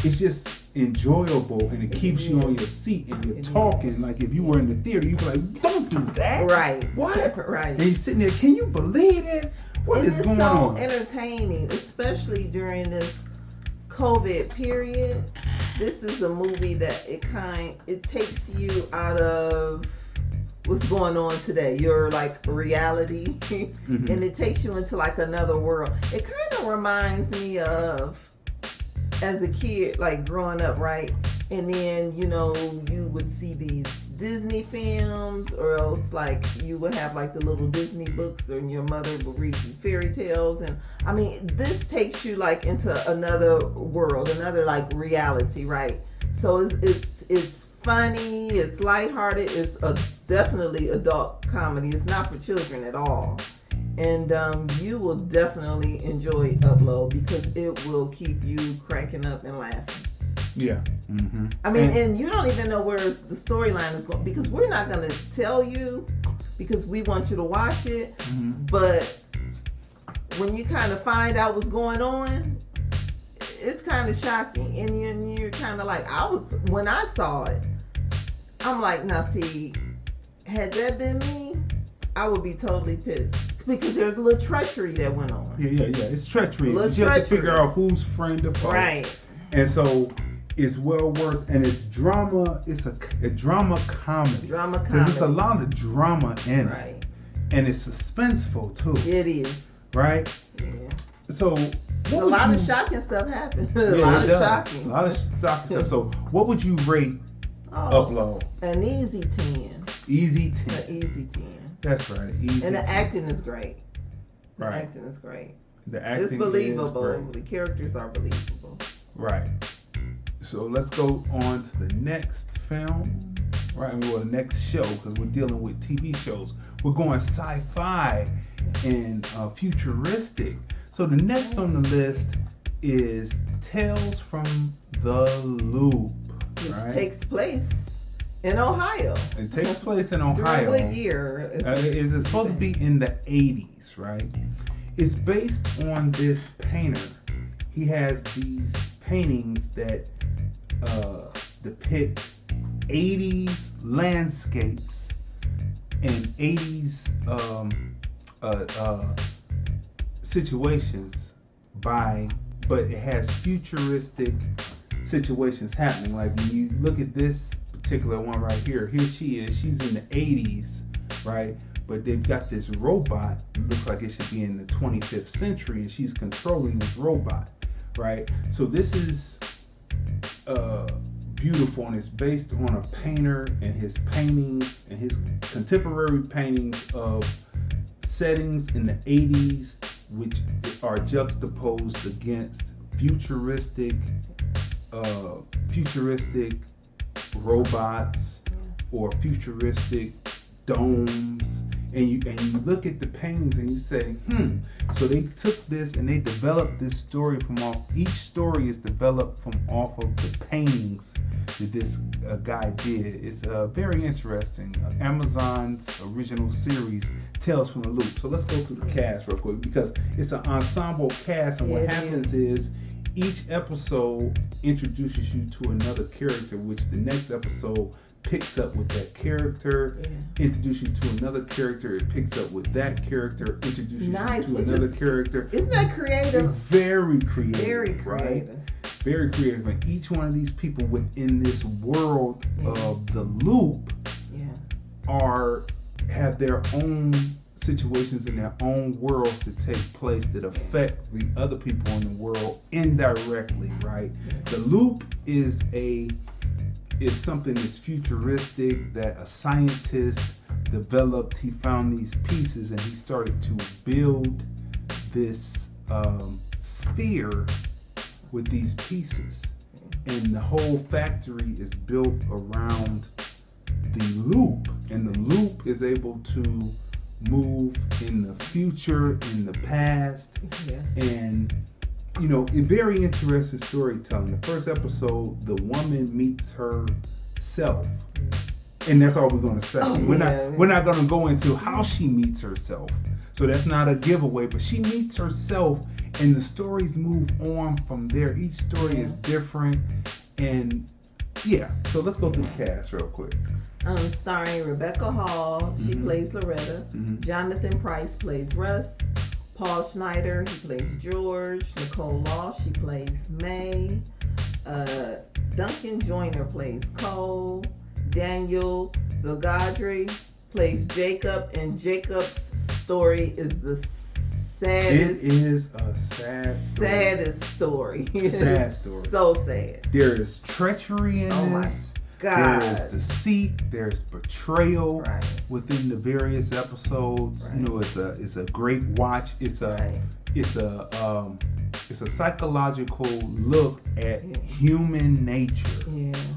Speaker 3: it's just enjoyable, and it keeps you on your seat, and you're talking. Like if you were in the theater, you'd be like, don't do that.
Speaker 4: Right.
Speaker 3: What?
Speaker 4: Right.
Speaker 3: And you're sitting there, can you believe it? What
Speaker 4: and
Speaker 3: is
Speaker 4: it's
Speaker 3: going
Speaker 4: so
Speaker 3: on?
Speaker 4: entertaining, especially during this COVID period. This is a movie that it takes you out of what's going on today, your like reality,
Speaker 3: Mm-hmm.
Speaker 4: and it takes you into like another world. It kind of reminds me of as a kid, like growing up, right? And then you would see these Disney films, or else like you would have like the little Disney books, or your mother would read you fairy tales. And I mean, this takes you like into another world, another like reality, right? So it's funny, it's lighthearted, it's a definitely adult comedy. It's not for children at all. And you will definitely enjoy Upload because it will keep you cracking up and laughing.
Speaker 3: Yeah. Mm-hmm.
Speaker 4: I mean, and you don't even know where the storyline is going, because we're not going to tell you because we want you to watch it.
Speaker 3: Mm-hmm.
Speaker 4: But when you kind of find out what's going on, it's kind of shocking. And you're kind of like, when I saw it, I'm like, now see, had that been me, I would be totally pissed. Because there's a little treachery that went on.
Speaker 3: Yeah. It's treachery.
Speaker 4: Little
Speaker 3: You have to
Speaker 4: treachery.
Speaker 3: figure out who's friend or foe.
Speaker 4: Right.
Speaker 3: And so it's well worth, and it's drama. It's a drama comedy.
Speaker 4: Drama
Speaker 3: There's just a
Speaker 4: comedy.
Speaker 3: lot of drama in it,
Speaker 4: Right.
Speaker 3: and it's suspenseful too,
Speaker 4: It is.
Speaker 3: right?
Speaker 4: Yeah.
Speaker 3: So
Speaker 4: A lot of shocking stuff happened. A
Speaker 3: yeah,
Speaker 4: lot
Speaker 3: it
Speaker 4: of
Speaker 3: does.
Speaker 4: shocking.
Speaker 3: A lot of shocking stuff. So what would you rate Upload?
Speaker 4: An easy 10.
Speaker 3: Easy
Speaker 4: An
Speaker 3: 10.
Speaker 4: easy 10.
Speaker 3: That's right. Easy.
Speaker 4: And the
Speaker 3: 10.
Speaker 4: acting is great. The
Speaker 3: Right.
Speaker 4: acting is great.
Speaker 3: The acting
Speaker 4: It's
Speaker 3: is
Speaker 4: believable.
Speaker 3: great.
Speaker 4: The characters are believable.
Speaker 3: Right. So let's go on to the next film. Right, well, the next show, because we're dealing with TV shows. We're going sci-fi and futuristic. So the next on the list is Tales from the Loop.
Speaker 4: Which
Speaker 3: Right?
Speaker 4: takes place in Ohio.
Speaker 3: It takes place in
Speaker 4: During
Speaker 3: Ohio.
Speaker 4: what year?
Speaker 3: It's supposed to be in the 80s, right? It's based on this painter. He has these paintings that depict 80s landscapes and 80s situations but it has futuristic situations happening. Like when you look at this particular one right here she is, she's in the 80s, right? But they've got this robot, it looks like it should be in the 25th century, and she's controlling this robot, right? So this is beautiful, and it's based on a painter and his paintings and his contemporary paintings of settings in the 80s, which are juxtaposed against futuristic futuristic robots or futuristic domes, and you look at the paintings and you say, so they took this and they developed this story from off. Each story is developed from off of the paintings that this guy did. It's very interesting. Amazon's original series, Tales from the Loop. So let's go through the cast real quick because it's an ensemble cast, and what happens is each episode introduces you to another character, which the next episode picks up with that character, introduces you to another character, it picks up with that character, introduces you to another character.
Speaker 4: Isn't that creative?
Speaker 3: Very creative.
Speaker 4: Very creative.
Speaker 3: Right? Very creative. And each one of these people within this world of the loop have their own situations in their own worlds that take place that affect the other people in the world indirectly, right? The loop is something that's futuristic that a scientist developed. He found these pieces and he started to build this sphere with these pieces, and the whole factory is built around the loop, and the loop is able to move in the future, in the past, and very interesting storytelling. The first episode, the woman meets herself, and that's all we're going to say. We're not going to go into how she meets herself, so that's not a giveaway. But she meets herself, and the stories move on from there. Each story is different, and so let's go through the cast real quick.
Speaker 4: Starring Rebecca Hall, she plays Loretta. Jonathan Price plays Russ. Paul Schneider, he plays George. Nicole Law, she plays May. Duncan Joyner plays Cole. Daniel Zagadri plays Jacob, and Jacob's story is the saddest. It is a sad story. Saddest story. Sad story. So sad.
Speaker 3: There is treachery in this.
Speaker 4: God.
Speaker 3: There is deceit, there's betrayal within the various episodes. It's a great watch. It's a psychological look at human nature,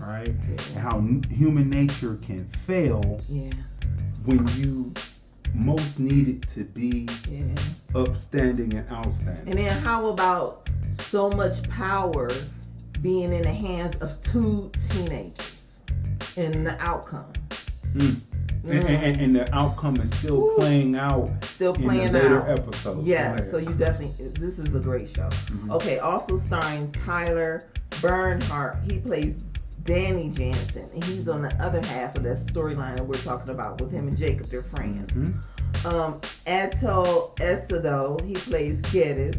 Speaker 3: right? And how human nature can fail when you most need it to be upstanding and outstanding.
Speaker 4: And then how about so much power being in the hands of two teenagers? And the outcome.
Speaker 3: And the outcome is still playing out in the later episodes.
Speaker 4: Yeah, so you definitely, this is a great show. Okay, also starring Tyler Bernhardt. He plays Danny Jansen, and he's on the other half of that storyline that we're talking about with him and Jacob. They're friends. Ato Estado, he plays Geddes.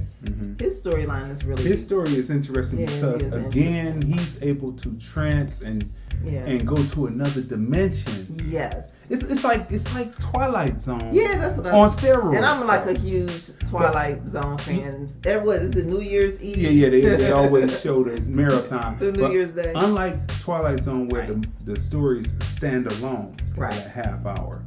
Speaker 4: His storyline is really
Speaker 3: his story is interesting because again he's able to trance and go to another dimension.
Speaker 4: Yes.
Speaker 3: It's like Twilight Zone.
Speaker 4: Yeah, that's what
Speaker 3: on steroids.
Speaker 4: And I'm like a huge Twilight Zone fan. What is it, New Year's Eve?
Speaker 3: Yeah, they always show the marathon.
Speaker 4: The New Year's Day.
Speaker 3: Unlike Twilight Zone where the stories stand alone for that half hour.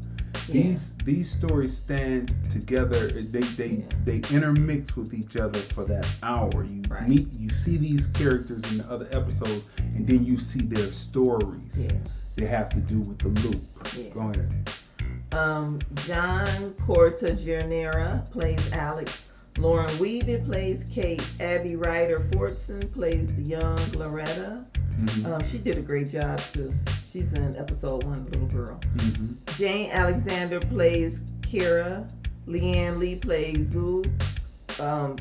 Speaker 3: These stories stand together. They intermix with each other for that hour. You see these characters in the other episodes, and then you see their stories. They have to do with the loop. Go ahead.
Speaker 4: John Cortagianera plays Alex. Lauren Weaver plays Kate. Abby Ryder Fortson plays the young Loretta. She did a great job too. She's in episode 1, the little girl. Jane Alexander plays Kira. Leanne Lee plays Zoo. A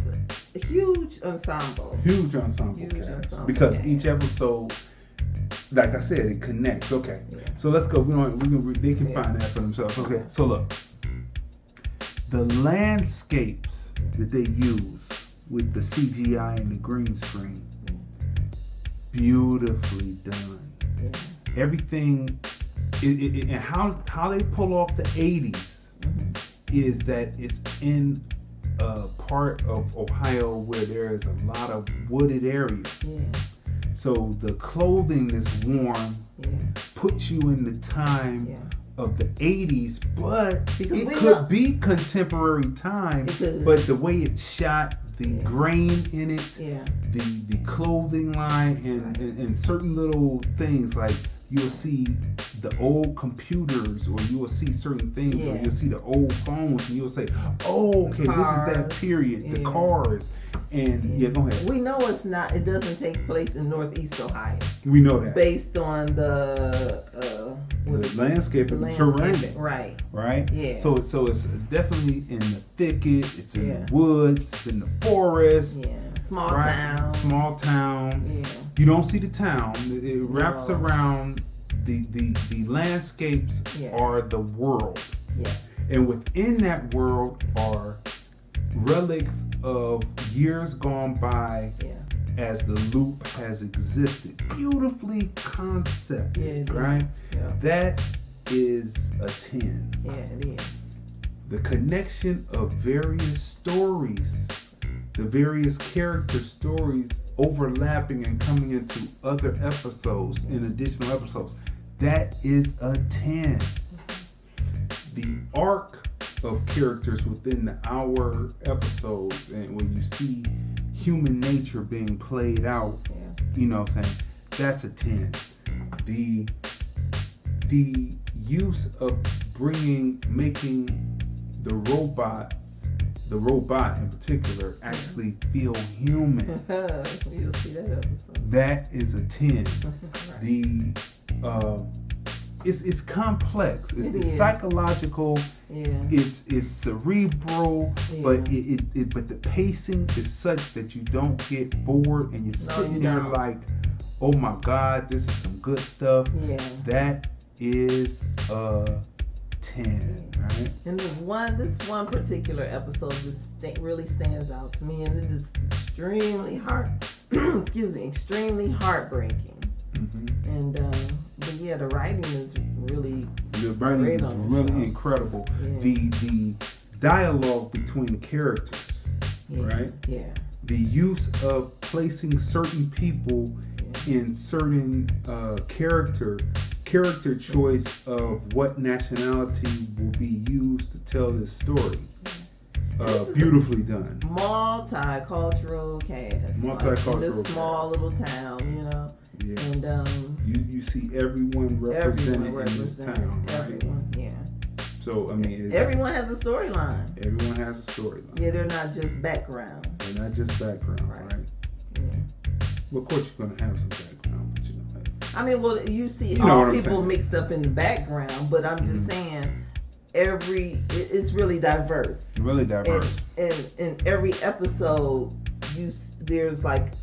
Speaker 4: huge ensemble.
Speaker 3: Huge ensemble. Because each episode, like I said, it connects. Okay, so let's go. They can find that for themselves. Okay, so look, the landscapes that they use with the CGI and the green screen, beautifully done. Everything, and how they pull off the 80s is that it's in a part of Ohio where there is a lot of wooded areas. So the clothing that's worn puts you in the time of the 80s, but
Speaker 4: Because
Speaker 3: it
Speaker 4: we
Speaker 3: could
Speaker 4: know-
Speaker 3: be contemporary time.
Speaker 4: Because-
Speaker 3: But the way it's shot, the
Speaker 4: Yeah.
Speaker 3: grain in it,
Speaker 4: Yeah.
Speaker 3: the clothing line, and certain little things, like you'll see the old computers, or you will see certain things, or
Speaker 4: Yeah.
Speaker 3: you'll see the old phones, and you'll say, "Oh, okay, this is that
Speaker 4: Cars.
Speaker 3: period." The
Speaker 4: Yeah.
Speaker 3: cars, and yeah, go ahead.
Speaker 4: We know it's not. It doesn't take place in Northeast Ohio,
Speaker 3: We know that
Speaker 4: based on the
Speaker 3: the landscape and the
Speaker 4: landscaping.
Speaker 3: terrain,
Speaker 4: Right.
Speaker 3: right?
Speaker 4: Yeah.
Speaker 3: So it's definitely in the thicket. It's in
Speaker 4: Yeah.
Speaker 3: the woods. It's in the forest.
Speaker 4: Yeah. Small
Speaker 3: Right?
Speaker 4: town.
Speaker 3: Small town.
Speaker 4: Yeah.
Speaker 3: You don't see the town. It wraps
Speaker 4: No.
Speaker 3: around the landscapes
Speaker 4: Yeah.
Speaker 3: are the world.
Speaker 4: Yeah.
Speaker 3: And within that world are relics of years gone by
Speaker 4: Yeah.
Speaker 3: as the loop has existed. Beautifully concept,
Speaker 4: Yeah, it is.
Speaker 3: right?
Speaker 4: Yeah.
Speaker 3: That is a 10.
Speaker 4: Yeah. It is.
Speaker 3: The connection of various stories, the various character stories overlapping and coming into other episodes, in additional episodes, that is a 10. The arc of characters within the hour episodes, and when you see human nature being played out,
Speaker 4: Yeah.
Speaker 3: you know what I'm saying, that's a 10. The use of making the robot in particular, actually feel human,
Speaker 4: You'll see that episode.
Speaker 3: that is a 10.
Speaker 4: Right.
Speaker 3: It's complex.
Speaker 4: It
Speaker 3: It's
Speaker 4: is.
Speaker 3: psychological.
Speaker 4: Yeah.
Speaker 3: It's cerebral,
Speaker 4: Yeah.
Speaker 3: but but the pacing is such that you don't get bored, and you're sitting
Speaker 4: you
Speaker 3: there
Speaker 4: don't.
Speaker 3: like, oh my God, this is some good stuff.
Speaker 4: Yeah.
Speaker 3: That is a 10, right?
Speaker 4: And this one particular episode just really stands out to me, and it is extremely extremely heartbreaking.
Speaker 3: Mm-hmm.
Speaker 4: And but yeah, the writing is really
Speaker 3: The writing
Speaker 4: great
Speaker 3: is
Speaker 4: on it.
Speaker 3: really incredible.
Speaker 4: Yeah.
Speaker 3: The dialogue between the characters,
Speaker 4: Yeah.
Speaker 3: right?
Speaker 4: Yeah.
Speaker 3: The use of placing certain people in certain character choice of what nationality will be used to tell this story. Beautifully done.
Speaker 4: Multicultural cast.
Speaker 3: Multicultural
Speaker 4: Like, in this
Speaker 3: cast.
Speaker 4: small little town, you know.
Speaker 3: Yeah.
Speaker 4: And
Speaker 3: You see everyone represented
Speaker 4: everyone
Speaker 3: in this town, right?
Speaker 4: Everyone, yeah.
Speaker 3: So I mean,
Speaker 4: Everyone has a storyline.
Speaker 3: everyone has a storyline.
Speaker 4: Yeah, they're not just background.
Speaker 3: They're not just background,
Speaker 4: Right.
Speaker 3: right?
Speaker 4: Yeah.
Speaker 3: Well, of course, you're gonna have some background, but you know.
Speaker 4: I mean, well, you see
Speaker 3: You know
Speaker 4: all
Speaker 3: what I'm
Speaker 4: people
Speaker 3: saying.
Speaker 4: mixed up in the background, but I'm just saying, it's really diverse.
Speaker 3: Really diverse.
Speaker 4: And in every episode, there's like,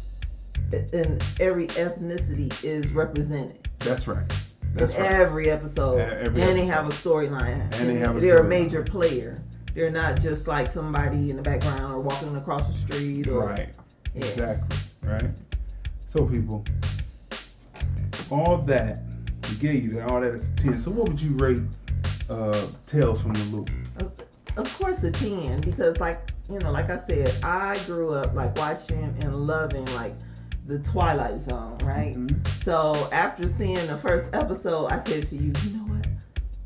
Speaker 4: and every ethnicity is represented.
Speaker 3: That's right.
Speaker 4: In
Speaker 3: That's right.
Speaker 4: every episode,
Speaker 3: Every
Speaker 4: and they
Speaker 3: episode.
Speaker 4: have a storyline.
Speaker 3: And they have a
Speaker 4: They're a
Speaker 3: storyline.
Speaker 4: major player. They're not just like somebody in the background or walking across the street. Or,
Speaker 3: Right.
Speaker 4: Yeah.
Speaker 3: Exactly. Right. So people, all that we gave you, that all that is a 10. So what would you rate Tales from the Loop?
Speaker 4: Of course, a 10, because like I said, I grew up like watching and loving like the Twilight Zone, right?
Speaker 3: Mhm.
Speaker 4: So after seeing the first episode, I said to you, you know what?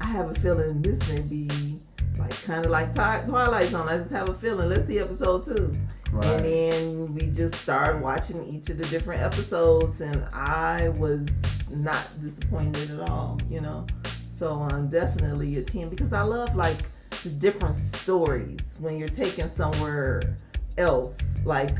Speaker 4: I have a feeling this may be like kind of like Twilight Zone. I just have a feeling. Let's see episode 2.
Speaker 3: Right.
Speaker 4: And then we just started watching each of the different episodes, and I was not disappointed at all, you know. So I'm definitely a 10, because I love like the different stories when you're taken somewhere else, like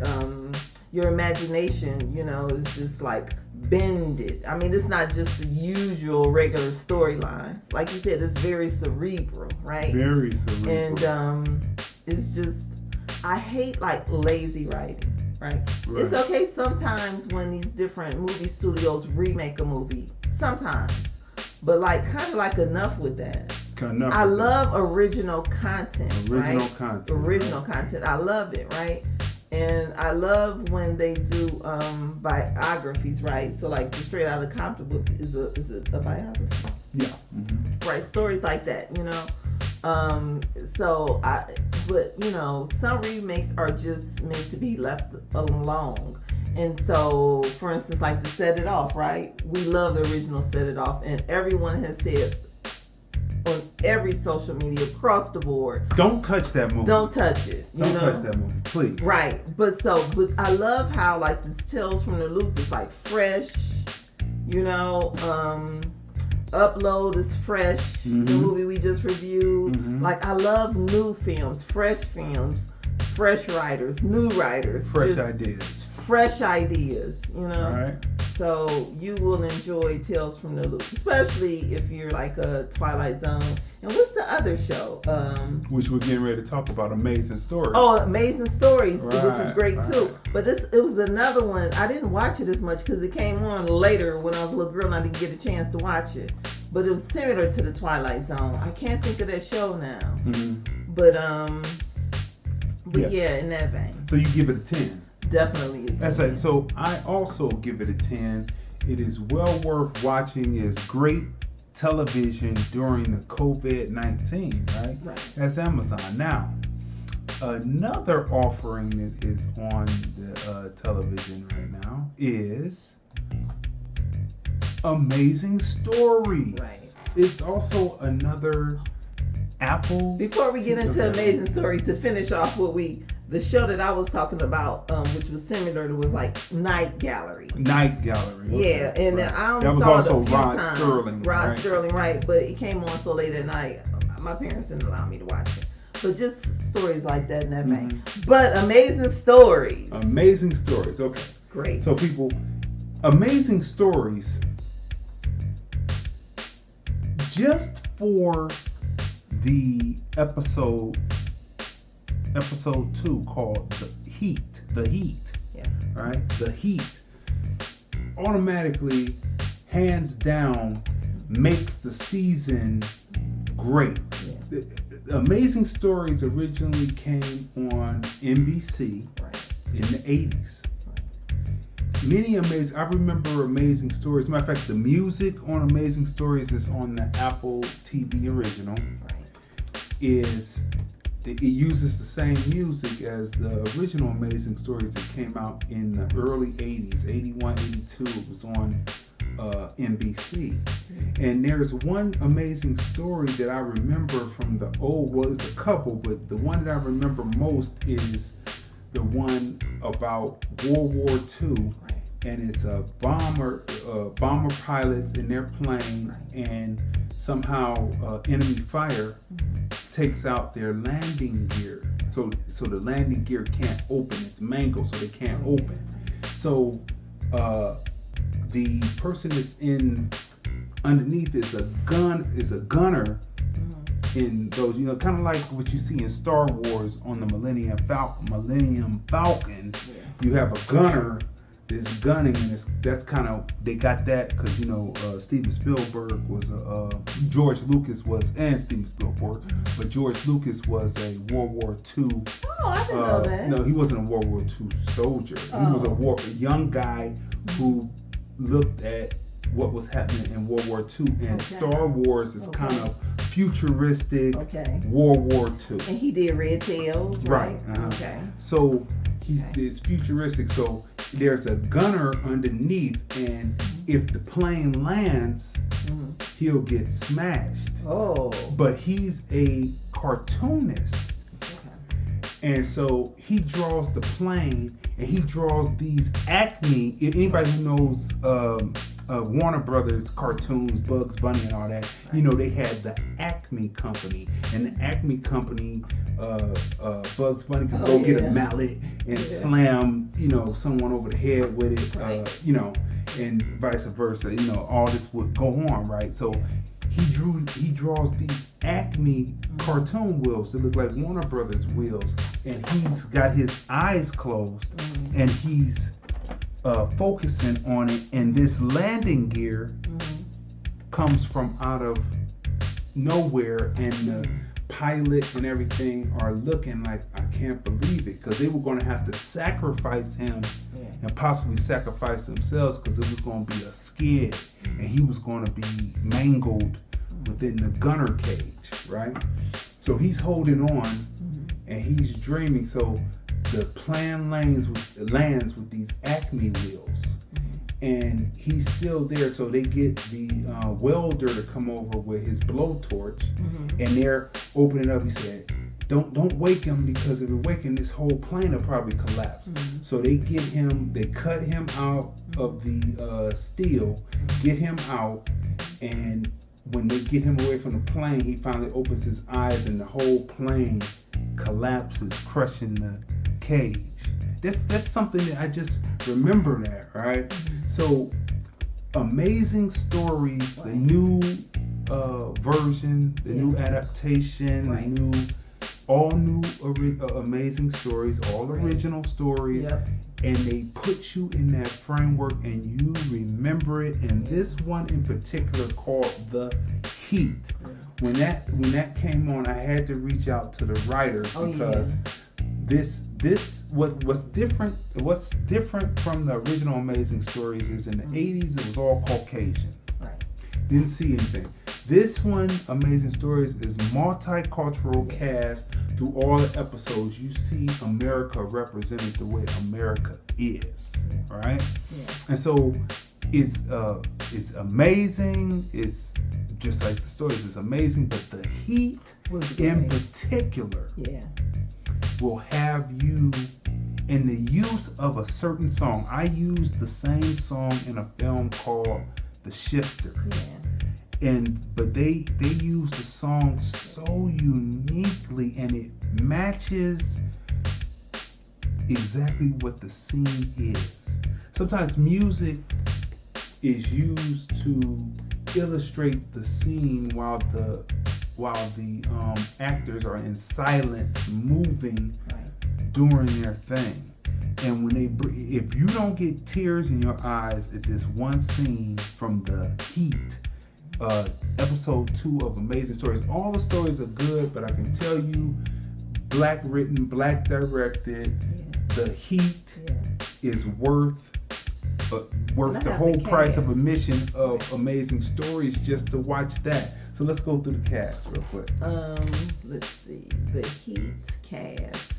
Speaker 4: your imagination, you know, is just like bended. I mean, it's not just the usual regular storyline. Like you said, it's very cerebral, right?
Speaker 3: Very cerebral.
Speaker 4: And it's just, I hate like lazy writing, right?
Speaker 3: Right.
Speaker 4: It's okay sometimes when these different movie studios remake a movie, sometimes, but like kind of like enough with that.
Speaker 3: Enough
Speaker 4: I
Speaker 3: with that.
Speaker 4: love original content.
Speaker 3: Original
Speaker 4: right?
Speaker 3: content,
Speaker 4: Original content. I love it, right? And I love when they do biographies, right? So like the Straight Outta Compton book is a biography.
Speaker 3: Yeah. Mm-hmm.
Speaker 4: Right, stories like that, you know. But you know, some remakes are just meant to be left alone. And so, for instance, like to Set It Off, right? We love the original Set It Off, and everyone has said on every social media across the board.
Speaker 3: Don't touch that movie.
Speaker 4: Don't touch it.
Speaker 3: Don't touch that movie, please.
Speaker 4: Right. But I love how like this Tales from the Loop is like fresh. Upload is fresh. The movie we just reviewed. Like I love new films, fresh writers, new writers,
Speaker 3: fresh ideas.
Speaker 4: All right. So you will enjoy Tales from the Loop, especially if you're like a Twilight Zone. And what's the other show?
Speaker 3: Which we're getting ready to talk about, Amazing Stories.
Speaker 4: Oh, Amazing Stories, which is great
Speaker 3: right.
Speaker 4: too. But it was another one. I didn't watch it as much because it came on later when I was a little girl and I didn't get a chance to watch it. But it was similar to the Twilight Zone. I can't think of that show now. But yeah, in that vein.
Speaker 3: So you give it a 10.
Speaker 4: Definitely.
Speaker 3: That's right. So I also give it a 10. It is well worth watching. It's great television during the COVID-19, right? That's Amazon. Now, another offering that is on the television right now is Amazing Stories.
Speaker 4: Right.
Speaker 3: It's also another Apple.
Speaker 4: Before we get into Amazing Stories, to finish off the show that I was talking about, which was similar, it was like Night Gallery.
Speaker 3: Night Gallery. Okay.
Speaker 4: Yeah, and then I only
Speaker 3: that was
Speaker 4: saw
Speaker 3: also
Speaker 4: it a few
Speaker 3: Rod
Speaker 4: times.
Speaker 3: Sterling.
Speaker 4: Rod Sterling, right? But it came on so late at night. My parents didn't allow me to watch it. But just stories like that in that vein. But Amazing Stories.
Speaker 3: Amazing Stories. Okay.
Speaker 4: Great.
Speaker 3: So people, Amazing Stories. Just for the episode 2 called The Heat.
Speaker 4: Yeah.
Speaker 3: Right? The Heat automatically, hands down, makes the season great. Yeah. Amazing Stories originally came on NBC in the 80s. I remember Amazing Stories. As a matter of fact, the music on Amazing Stories is on the Apple TV original. It uses the same music as the original Amazing Stories that came out in the early 80s, 81, 82. It was on NBC. And there's one amazing story that I remember from the old, well, it's a couple, but the one that I remember most is the one about World War II. And it's a bomber pilots in their plane, and somehow enemy fire takes out their landing gear. So the landing gear can't open. It's mangled, so they can't open. So the person that's underneath is a gunner in those, kind of like what you see in Star Wars on the Millennium Falcon. Yeah. You have a gunner that's gunning, and that's kind of, they got that because Steven Spielberg was George Lucas was, and Steven Spielberg, but George Lucas was a World War II.
Speaker 4: Oh, I didn't know that.
Speaker 3: No, he wasn't a World War II soldier. Oh. He was a young guy who looked at what was happening in World War II, and Star Wars is kind of futuristic World War II.
Speaker 4: And he did Red Tails, right? Okay.
Speaker 3: So it's futuristic. So there's a gunner underneath, and if the plane lands, he'll get smashed. Oh. But he's a cartoonist. And so he draws the plane, and he draws these Acme. Anybody who knows Warner Brothers cartoons, Bugs Bunny and all that, they had the Acme Company. And the Acme Company, Bugs Bunny could go get a mallet and slam, someone over the head with it, and vice versa. All this would go on, right? So he draws these Acme cartoon wheels that look like Warner Brothers wheels, and he's got his eyes closed, and he's focusing on it, and this landing gear comes from out of nowhere, and the pilot and everything are looking like, I can't believe it, because they were going to have to sacrifice him and possibly sacrifice themselves, because it was going to be a skid, and he was going to be mangled within the gunner cage, right? So he's holding on, and he's dreaming. So the plane lands with these Acme wheels, and he's still there. So they get the welder to come over with his blowtorch, and they're opening up. He said, "Don't wake him, because if we wake him, this whole plane will probably collapse." So they get him. They cut him out of the steel, get him out, and when they get him away from the plane, he finally opens his eyes, and the whole plane collapses, crushing the cage. That's something that I just remember that, right? So, Amazing Stories, the new version, the new adaptation, the new, all new Amazing Stories, all original stories, and they put you in that framework and you remember it. And this one in particular called The Heat. When that came on, I had to reach out to the writers because what's different from the original Amazing Stories is in the 80s it was all Caucasian. Didn't see anything. This one, Amazing Stories, is multicultural cast. Through all the episodes, you see America represented the way America is, right? And so it's amazing. It's just like the stories. It's amazing, but the heat in particular will have you in the use of a certain song. I used the same song in a film called The Shifter. But they use the song so uniquely, and it matches exactly what the scene is. Sometimes music is used to illustrate the scene while the actors are in silence, moving during their thing. And when if you don't get tears in your eyes at this one scene from The Heat, episode 2 of Amazing Stories. All the stories are good, but I can tell you, black written, black directed, The Heat is worth the whole price of admission of Amazing Stories just to watch that. So let's go through the cast real quick.
Speaker 4: Let's see, The Heat cast.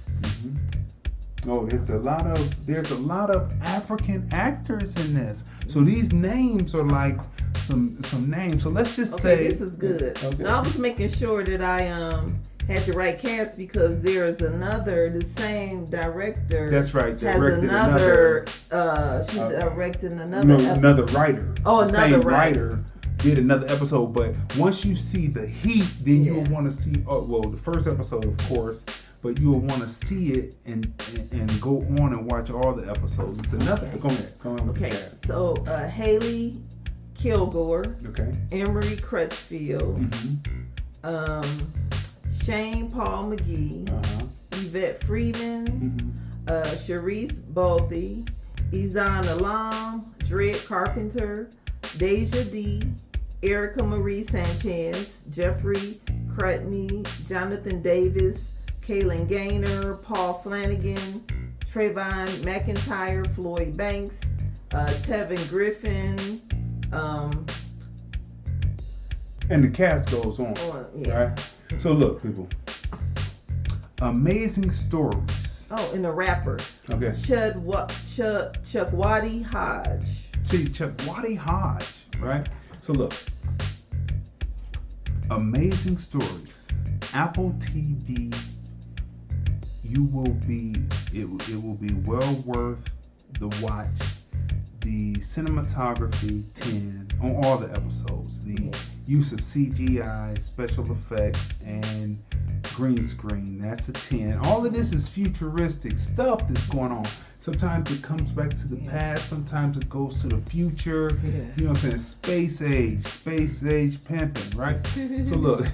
Speaker 3: Oh, there's a lot of African actors in this. So these names are like some names. So let's just say
Speaker 4: this is good. Now, I was making sure that I had the right cast because there's the same director.
Speaker 3: That's right.
Speaker 4: She's directing another
Speaker 3: another writer.
Speaker 4: Oh,
Speaker 3: the
Speaker 4: another
Speaker 3: same writer did another episode. But once you see The Heat, then you'll want to see the first episode, of course. But you'll want to see it and go on and watch all the episodes. It's another. Go ahead.
Speaker 4: Okay. So Haley Kilgore.
Speaker 3: Okay.
Speaker 4: Emery Crutchfield. Shane Paul McGee. Yvette Freeman. Sharice Balthy. Izan Alam. Dred Carpenter. Deja D. Erica Marie Sanchez. Jeffrey Crutney. Jonathan Davis. Kaylin Gaynor, Paul Flanagan, Trayvon McIntyre, Floyd Banks, Tevin Griffin,
Speaker 3: and the cast goes on. Right? So look, people. Amazing Stories.
Speaker 4: Oh, and the rapper.
Speaker 3: Okay.
Speaker 4: Chukwudi Hodge.
Speaker 3: See, Chukwudi Hodge, right? So look. Amazing Stories. Apple TV. It will be well worth the watch. The cinematography 10 on all the episodes. The use of CGI, special effects, and green screen. That's a 10. All of this is futuristic stuff that's going on. Sometimes it comes back to the past. Sometimes it goes to the future. You know what I'm saying? Space age pimping, right? So look.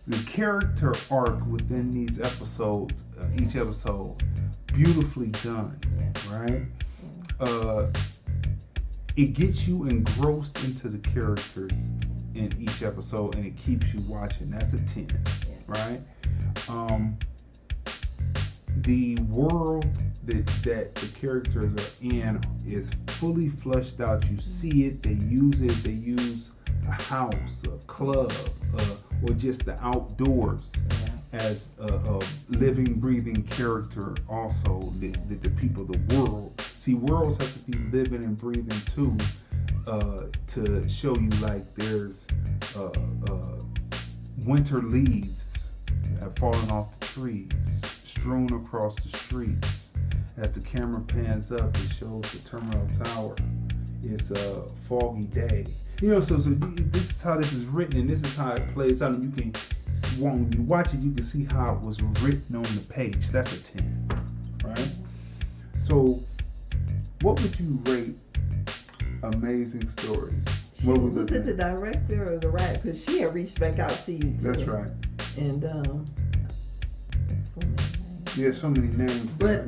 Speaker 3: The character arc within these episodes, each episode, beautifully done, right? It gets you engrossed into the characters in each episode, and it keeps you watching. That's a 10, right? The world that the characters are in is fully fleshed out. You see it, they use it, they use a house, a club, or just the outdoors as a living, breathing character also that the people of the world See, worlds have to be living and breathing too, to show you like there's winter leaves have fallen off the trees, strewn across the streets. As the camera pans up, it shows the terminal tower. It's a foggy day. You know, so this is how this is written, and this is how it plays out. And you can, when you watch it, you can see how it was written on the page. That's a 10, right? So, what would you rate Amazing Stories? What
Speaker 4: was it the director or the writer? Because she had reached back out to you too.
Speaker 3: That's right.
Speaker 4: And
Speaker 3: yeah, so many names.
Speaker 4: But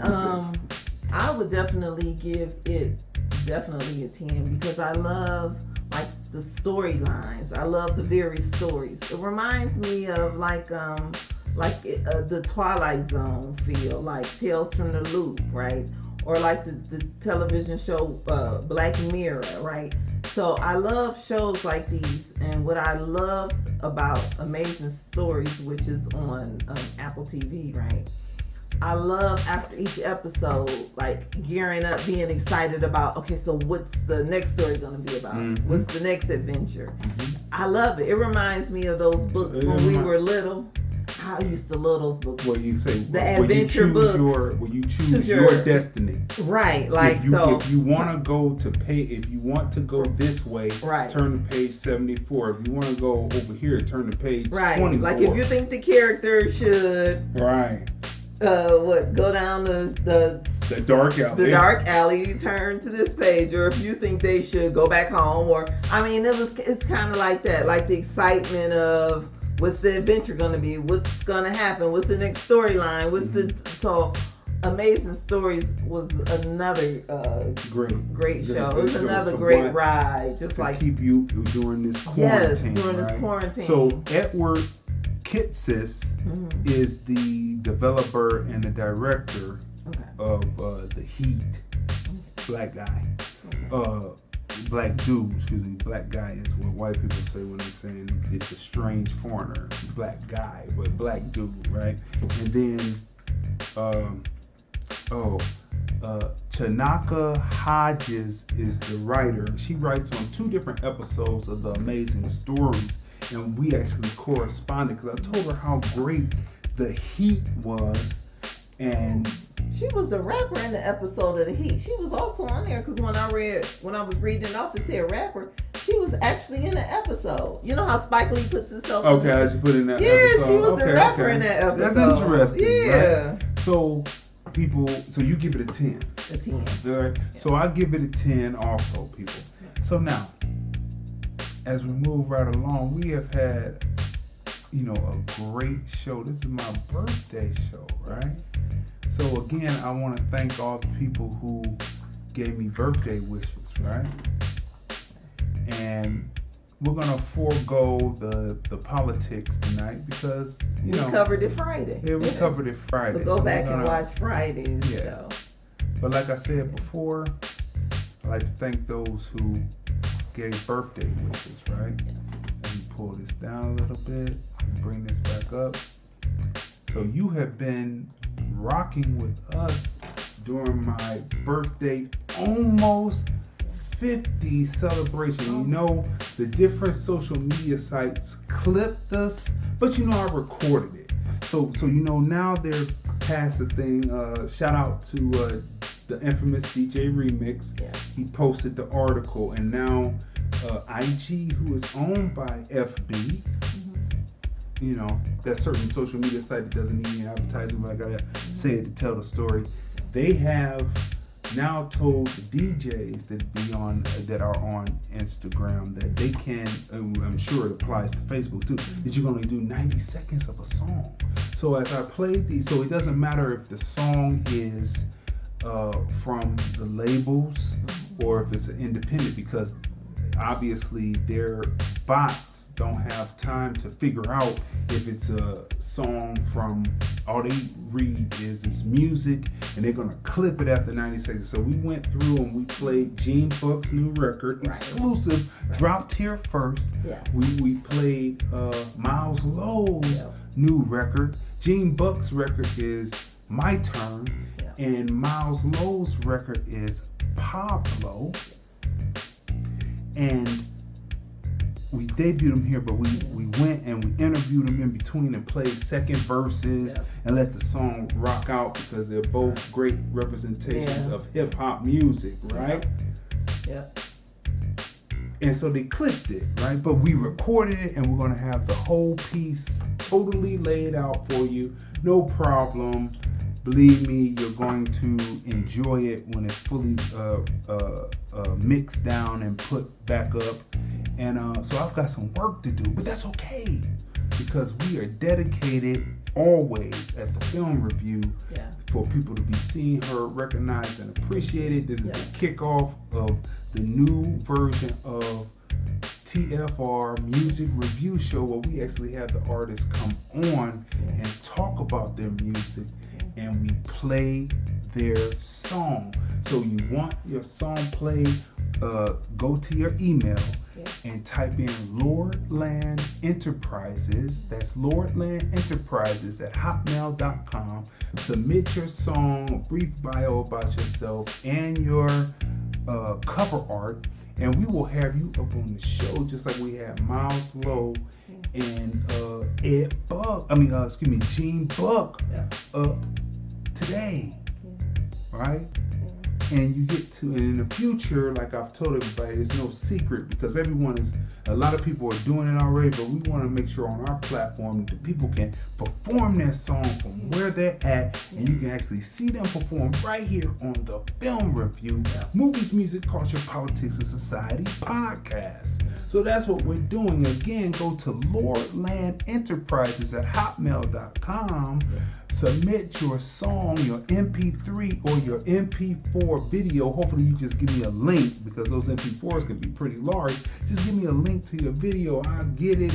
Speaker 4: I would definitely give it definitely a 10 because I love like the storylines. I love the various stories. It reminds me of the Twilight Zone feel, like Tales from the Loop, right? Or like the television show Black Mirror, right? So I love shows like these, and what I love about Amazing Stories, which is on Apple TV, right? I love after each episode, like gearing up, being excited about, okay, so what's the next story going to be about? Mm-hmm. What's the next adventure? Mm-hmm. I love it. It reminds me of those books when we were little. I used to love those books.
Speaker 3: What you say?
Speaker 4: The adventure books.
Speaker 3: When you choose your destiny.
Speaker 4: Right. Like
Speaker 3: if you want to go this way,
Speaker 4: right,
Speaker 3: turn to page 74. If you want to go over here, turn to page 24.
Speaker 4: Like if you think the character should go down the
Speaker 3: dark alley.
Speaker 4: The dark alley, turn to this page, or if you think they should go back home, or I mean it's kind of like that, like the excitement of what's the adventure going to be, what's going to happen, what's the next storyline, so Amazing Stories was another great show. It was another great ride, just
Speaker 3: to
Speaker 4: like
Speaker 3: keep you during this quarantine.
Speaker 4: Yes, during this quarantine.
Speaker 3: So Edward Kitsis is the developer and the director of The Heat. Black guy. Black dude, black guy is what white people say when they're saying it's a strange foreigner. Black guy, but black dude, right? And then, Chanaka Hodges is the writer. She writes on 2 different episodes of The Amazing Stories, and we actually corresponded because I told her how great The Heat was, and
Speaker 4: she was the rapper in the episode of The Heat. She was also on there because when I was reading off, it said rapper. She was actually in the episode. You know how Spike Lee puts himself in
Speaker 3: I just put in that episode.
Speaker 4: Yeah, she was the rapper in that episode.
Speaker 3: That's interesting.
Speaker 4: Yeah.
Speaker 3: Right? So you give it a 10.
Speaker 4: A 10.
Speaker 3: All right. Yeah. So I give it a 10 also, people. So now, as we move right along, we have had, a great show. This is my birthday show, right? So again, I want to thank all the people who gave me birthday wishes, right? And we're gonna forego the politics tonight because we
Speaker 4: covered it Friday.
Speaker 3: Yeah, we covered it Friday.
Speaker 4: So go back and watch Friday's show.
Speaker 3: But like I said before, I'd like to thank those who gave birthday wishes, right? Let me pull this down a little bit and bring this back up. So you have been rocking with us during my birthday almost 50 celebration. The different social media sites clipped us, but I recorded it. So now they're past the thing. Shout out to the infamous DJ Remix.
Speaker 4: Yeah.
Speaker 3: He posted the article, and now IG, who is owned by FB, that certain social media site that doesn't need any advertising, but I gotta say it to tell the story. They have now told the DJs that are on Instagram that they can, I'm sure it applies to Facebook too, that you're gonna do 90 seconds of a song. So as I played these, so it doesn't matter if the song is from the labels or if it's an independent, because obviously their bots don't have time to figure out if it's a song from, all they read is it's music, and they're gonna clip it after 90 seconds. So we went through and we played Gene Buck's new record, exclusive, dropped here first.
Speaker 4: Yes.
Speaker 3: We played Miles Lowe's new record. Gene Buck's record is My Turn, and Miles Lowe's record is Pablo. And we debuted him here, but we went and we interviewed him in between and played second verses and let the song rock out because they're both great representations of hip hop music, right?
Speaker 4: Yeah.
Speaker 3: And so they clipped it, right? But we recorded it and we're gonna have the whole piece totally laid out for you. No problem. Believe me, you're going to enjoy it when it's fully mixed down and put back up. And so I've got some work to do, but that's okay because we are dedicated always at the film review for people to be seen, heard, recognized, and appreciated. This is the kickoff of the new version of TFR Music Review Show where we actually have the artists come on and talk about their music and we play their song. So you want your song played, go to your email and type in Lordland Enterprises. That's Lordland Enterprises at hotmail.com. Submit your song, a brief bio about yourself, and your cover art, and we will have you up on the show just like we had Miles Lowe and Gene Buck up today, right? And you get to, and in the future, like I've told everybody, there's no secret because a lot of people are doing it already, but we want to make sure on our platform that people can perform their song from where they're at, and you can actually see them perform right here on the Film Review, Movies, Music, Culture, Politics, and Society podcast. So that's what we're doing. Again, go to Lordland Enterprises at hotmail.com. Submit your song, your MP3 or your MP4 video. Hopefully you just give me a link because those MP4s can be pretty large. Just give me a link to your video. I'll get it,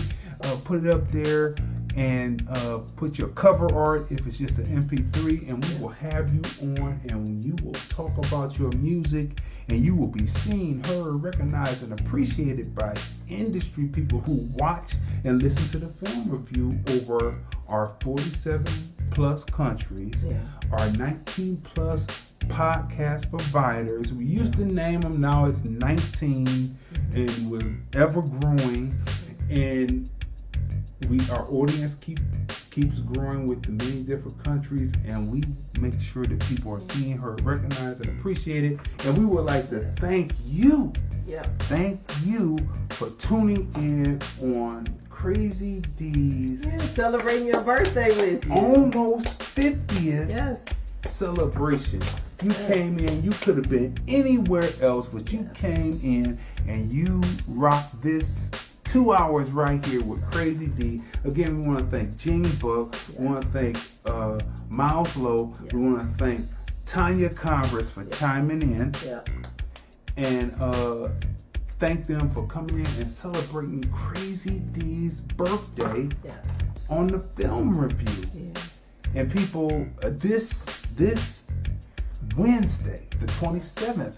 Speaker 3: put it up there, and put your cover art if it's just an MP3, and we will have you on and you will talk about your music and you will be seen, heard, recognized, and appreciated by industry people who watch and listen to the Film Review over our 47 plus countries, our 19 plus podcast providers. We used to name them, now it's 19, and we're ever growing, and our audience keeps growing with the many different countries, and we make sure that people are seen, heard, recognized, and appreciated. And we would like to thank you. Thank you for tuning in on Crazy Dee'S.
Speaker 4: Celebrating your birthday with you.
Speaker 3: Almost 50th celebration. You came in, you could have been anywhere else, but you came in and you rocked this 2 hours right here with Crazy D. Again, we want to thank Gene Buck. We want to thank Miles Lowe. We want to thank Tanya Converse for chiming in. And thank them for coming in and celebrating Crazy D's birthday on the Film Review. And people, this Wednesday, the 27th,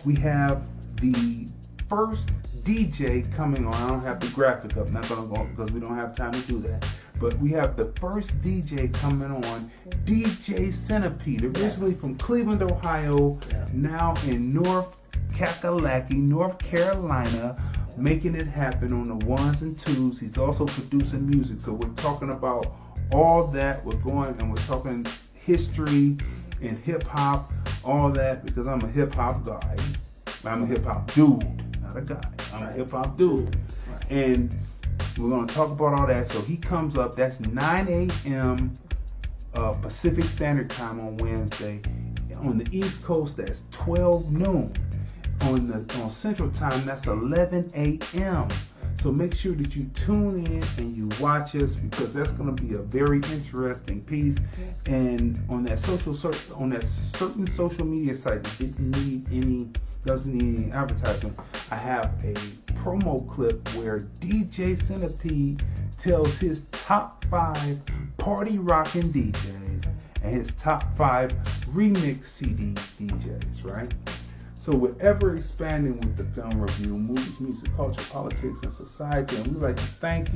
Speaker 3: we have the first DJ coming on. I don't have the graphic up, not gonna go because we don't have time to do that. But we have the first DJ coming on, DJ Centipede, originally from Cleveland, Ohio, now in North Kakalaki, North Carolina, making it happen on the ones and twos. He's also producing music, so we're talking about all that. We're talking history and hip hop, all that, because I'm a hip hop guy. I'm a hip hop dude, not a guy. I'm a hip hop dude, and we're gonna talk about all that. So he comes up. That's 9 a.m. Pacific Standard Time on Wednesday. On the East Coast, that's 12 noon. On Central Time, that's 11 a.m. So make sure that you tune in and you watch us, because that's going to be a very interesting piece. And on that certain social media site that doesn't need any advertisement, I have a promo clip where DJ Centipede tells his top 5 party rocking DJs and his top 5 remix CD DJs, right? So we're ever expanding with the Film Review, movies, music, culture, politics, and society. And we'd like to thank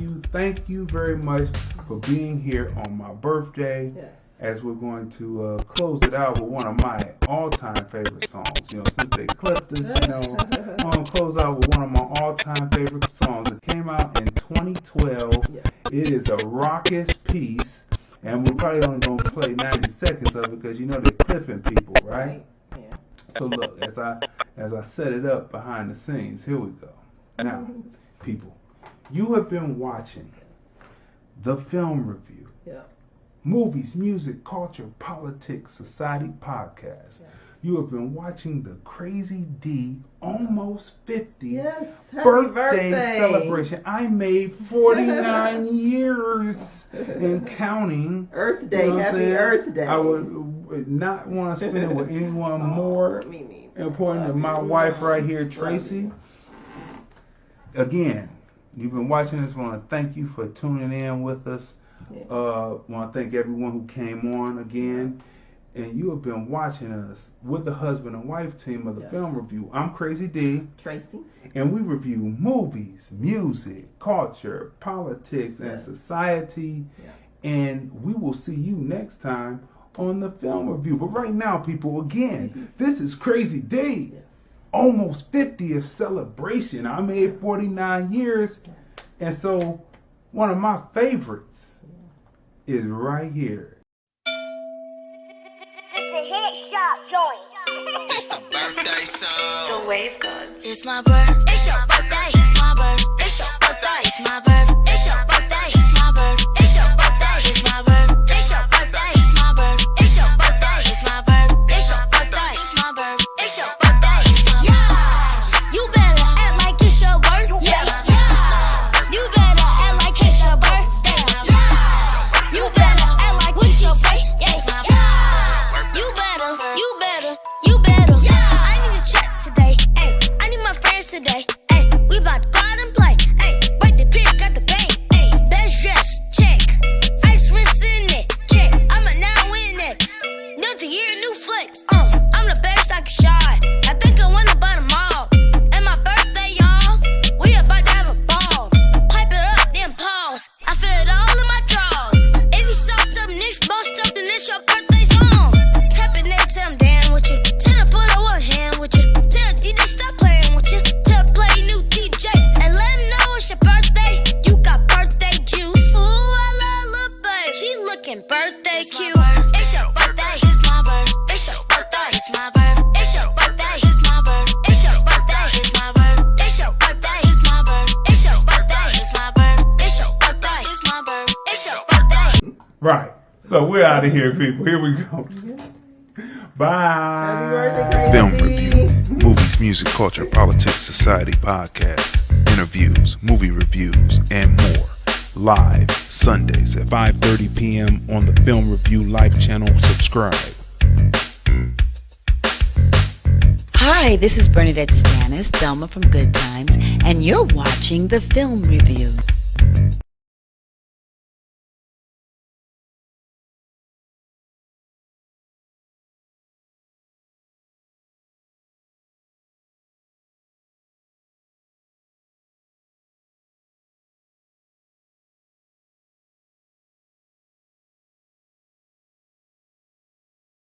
Speaker 3: you very much for being here on my birthday. as we're going to close it out with one of my all-time favorite songs. You know, since they clipped us, you know, I'm going to close out with one of my all-time favorite songs. It came out in 2012. It is a raucous piece, and we're probably only going to play 90 seconds of it because you know they're clipping people, right?
Speaker 4: Yeah.
Speaker 3: So look, as I set it up behind the scenes, here we go. Now, people, you have been watching the Film Review.
Speaker 4: Yeah.
Speaker 3: Movies, music, culture, politics, society podcast.
Speaker 4: Yeah.
Speaker 3: You have been watching the Crazy D almost 50
Speaker 4: Yes, happy
Speaker 3: birthday celebration. I made 49 years and counting.
Speaker 4: Earth Day,
Speaker 3: You know what I'm
Speaker 4: happy
Speaker 3: saying?
Speaker 4: Earth Day.
Speaker 3: I would not want to spend it with anyone more
Speaker 4: Me neither.
Speaker 3: important than my wife right here, Tracy. Again, you've been watching this. I want to thank you for tuning in with us. Want to thank everyone who came on again. And you have been watching us with the husband and wife team of the Film Review. I'm Crazy D.
Speaker 4: Tracy.
Speaker 3: And we review movies, music, culture, politics, and society. And we will see you next time on the Film Review. But right now, people, again, this is Crazy D. Almost 50th celebration. I made 49 years. And so one of my favorites is right here.
Speaker 5: It's a hit shop joint.
Speaker 11: It's the birthday song.
Speaker 5: The Wave God.
Speaker 11: It's my birthday. It's your birthday. It's my birthday. It's your birthday. It's my birthday. It's your birthday. It's my birthday. It's your birthday. It's my birthday. It's your birthday. It's my birthday. It's your birthday. It's my birthday. It's your birthday. It's my birthday. It's your birthday. It's my birthday. You better act like it's your birthday. You better act like it's your birthday. You better act like it's your birthday. You better. I need a chat today. Ay, I need my friends today. Ay, we about to go out and play. Ay, birthday pick got the bank. Ay, best dress, check. Ice rinse in it, check. I'm a now in next. New to year, new flex. I'm the best I can shine. I think I won about them all. And my birthday, y'all. We about to have a ball. Pipe it up, then pause. I feel it all in my drawers. If you soft up, niche, bossed up, then it's your birthday song. Tap it, next time, damn with you. Tell her put her one hand with you. Tell DJ stop playing with you. Tell her play new DJ and let him know it's your birthday. You got birthday juice. Ooh, I love little babe. She looking birthday cute. It's your birthday. It's my birthday. It's your birthday. It's my birthday. It's your birthday. It's my birthday. It's your birthday. It's my birthday. It's your birthday. It's my birthday. It's your birthday. It's my birthday. It's your birthday. It's my birthday. It's your birthday.
Speaker 3: Right. So we're out of here, people. Here we go. Bye.
Speaker 1: Film Review. Movies, music, culture, politics, society podcast. Interviews, movie reviews, and more. Live Sundays at 5:30 p.m. on the Film Review Live channel. Subscribe.
Speaker 2: Hi, this is Bernadette Stannis, Thelma from Good Times, and you're watching the Film Review.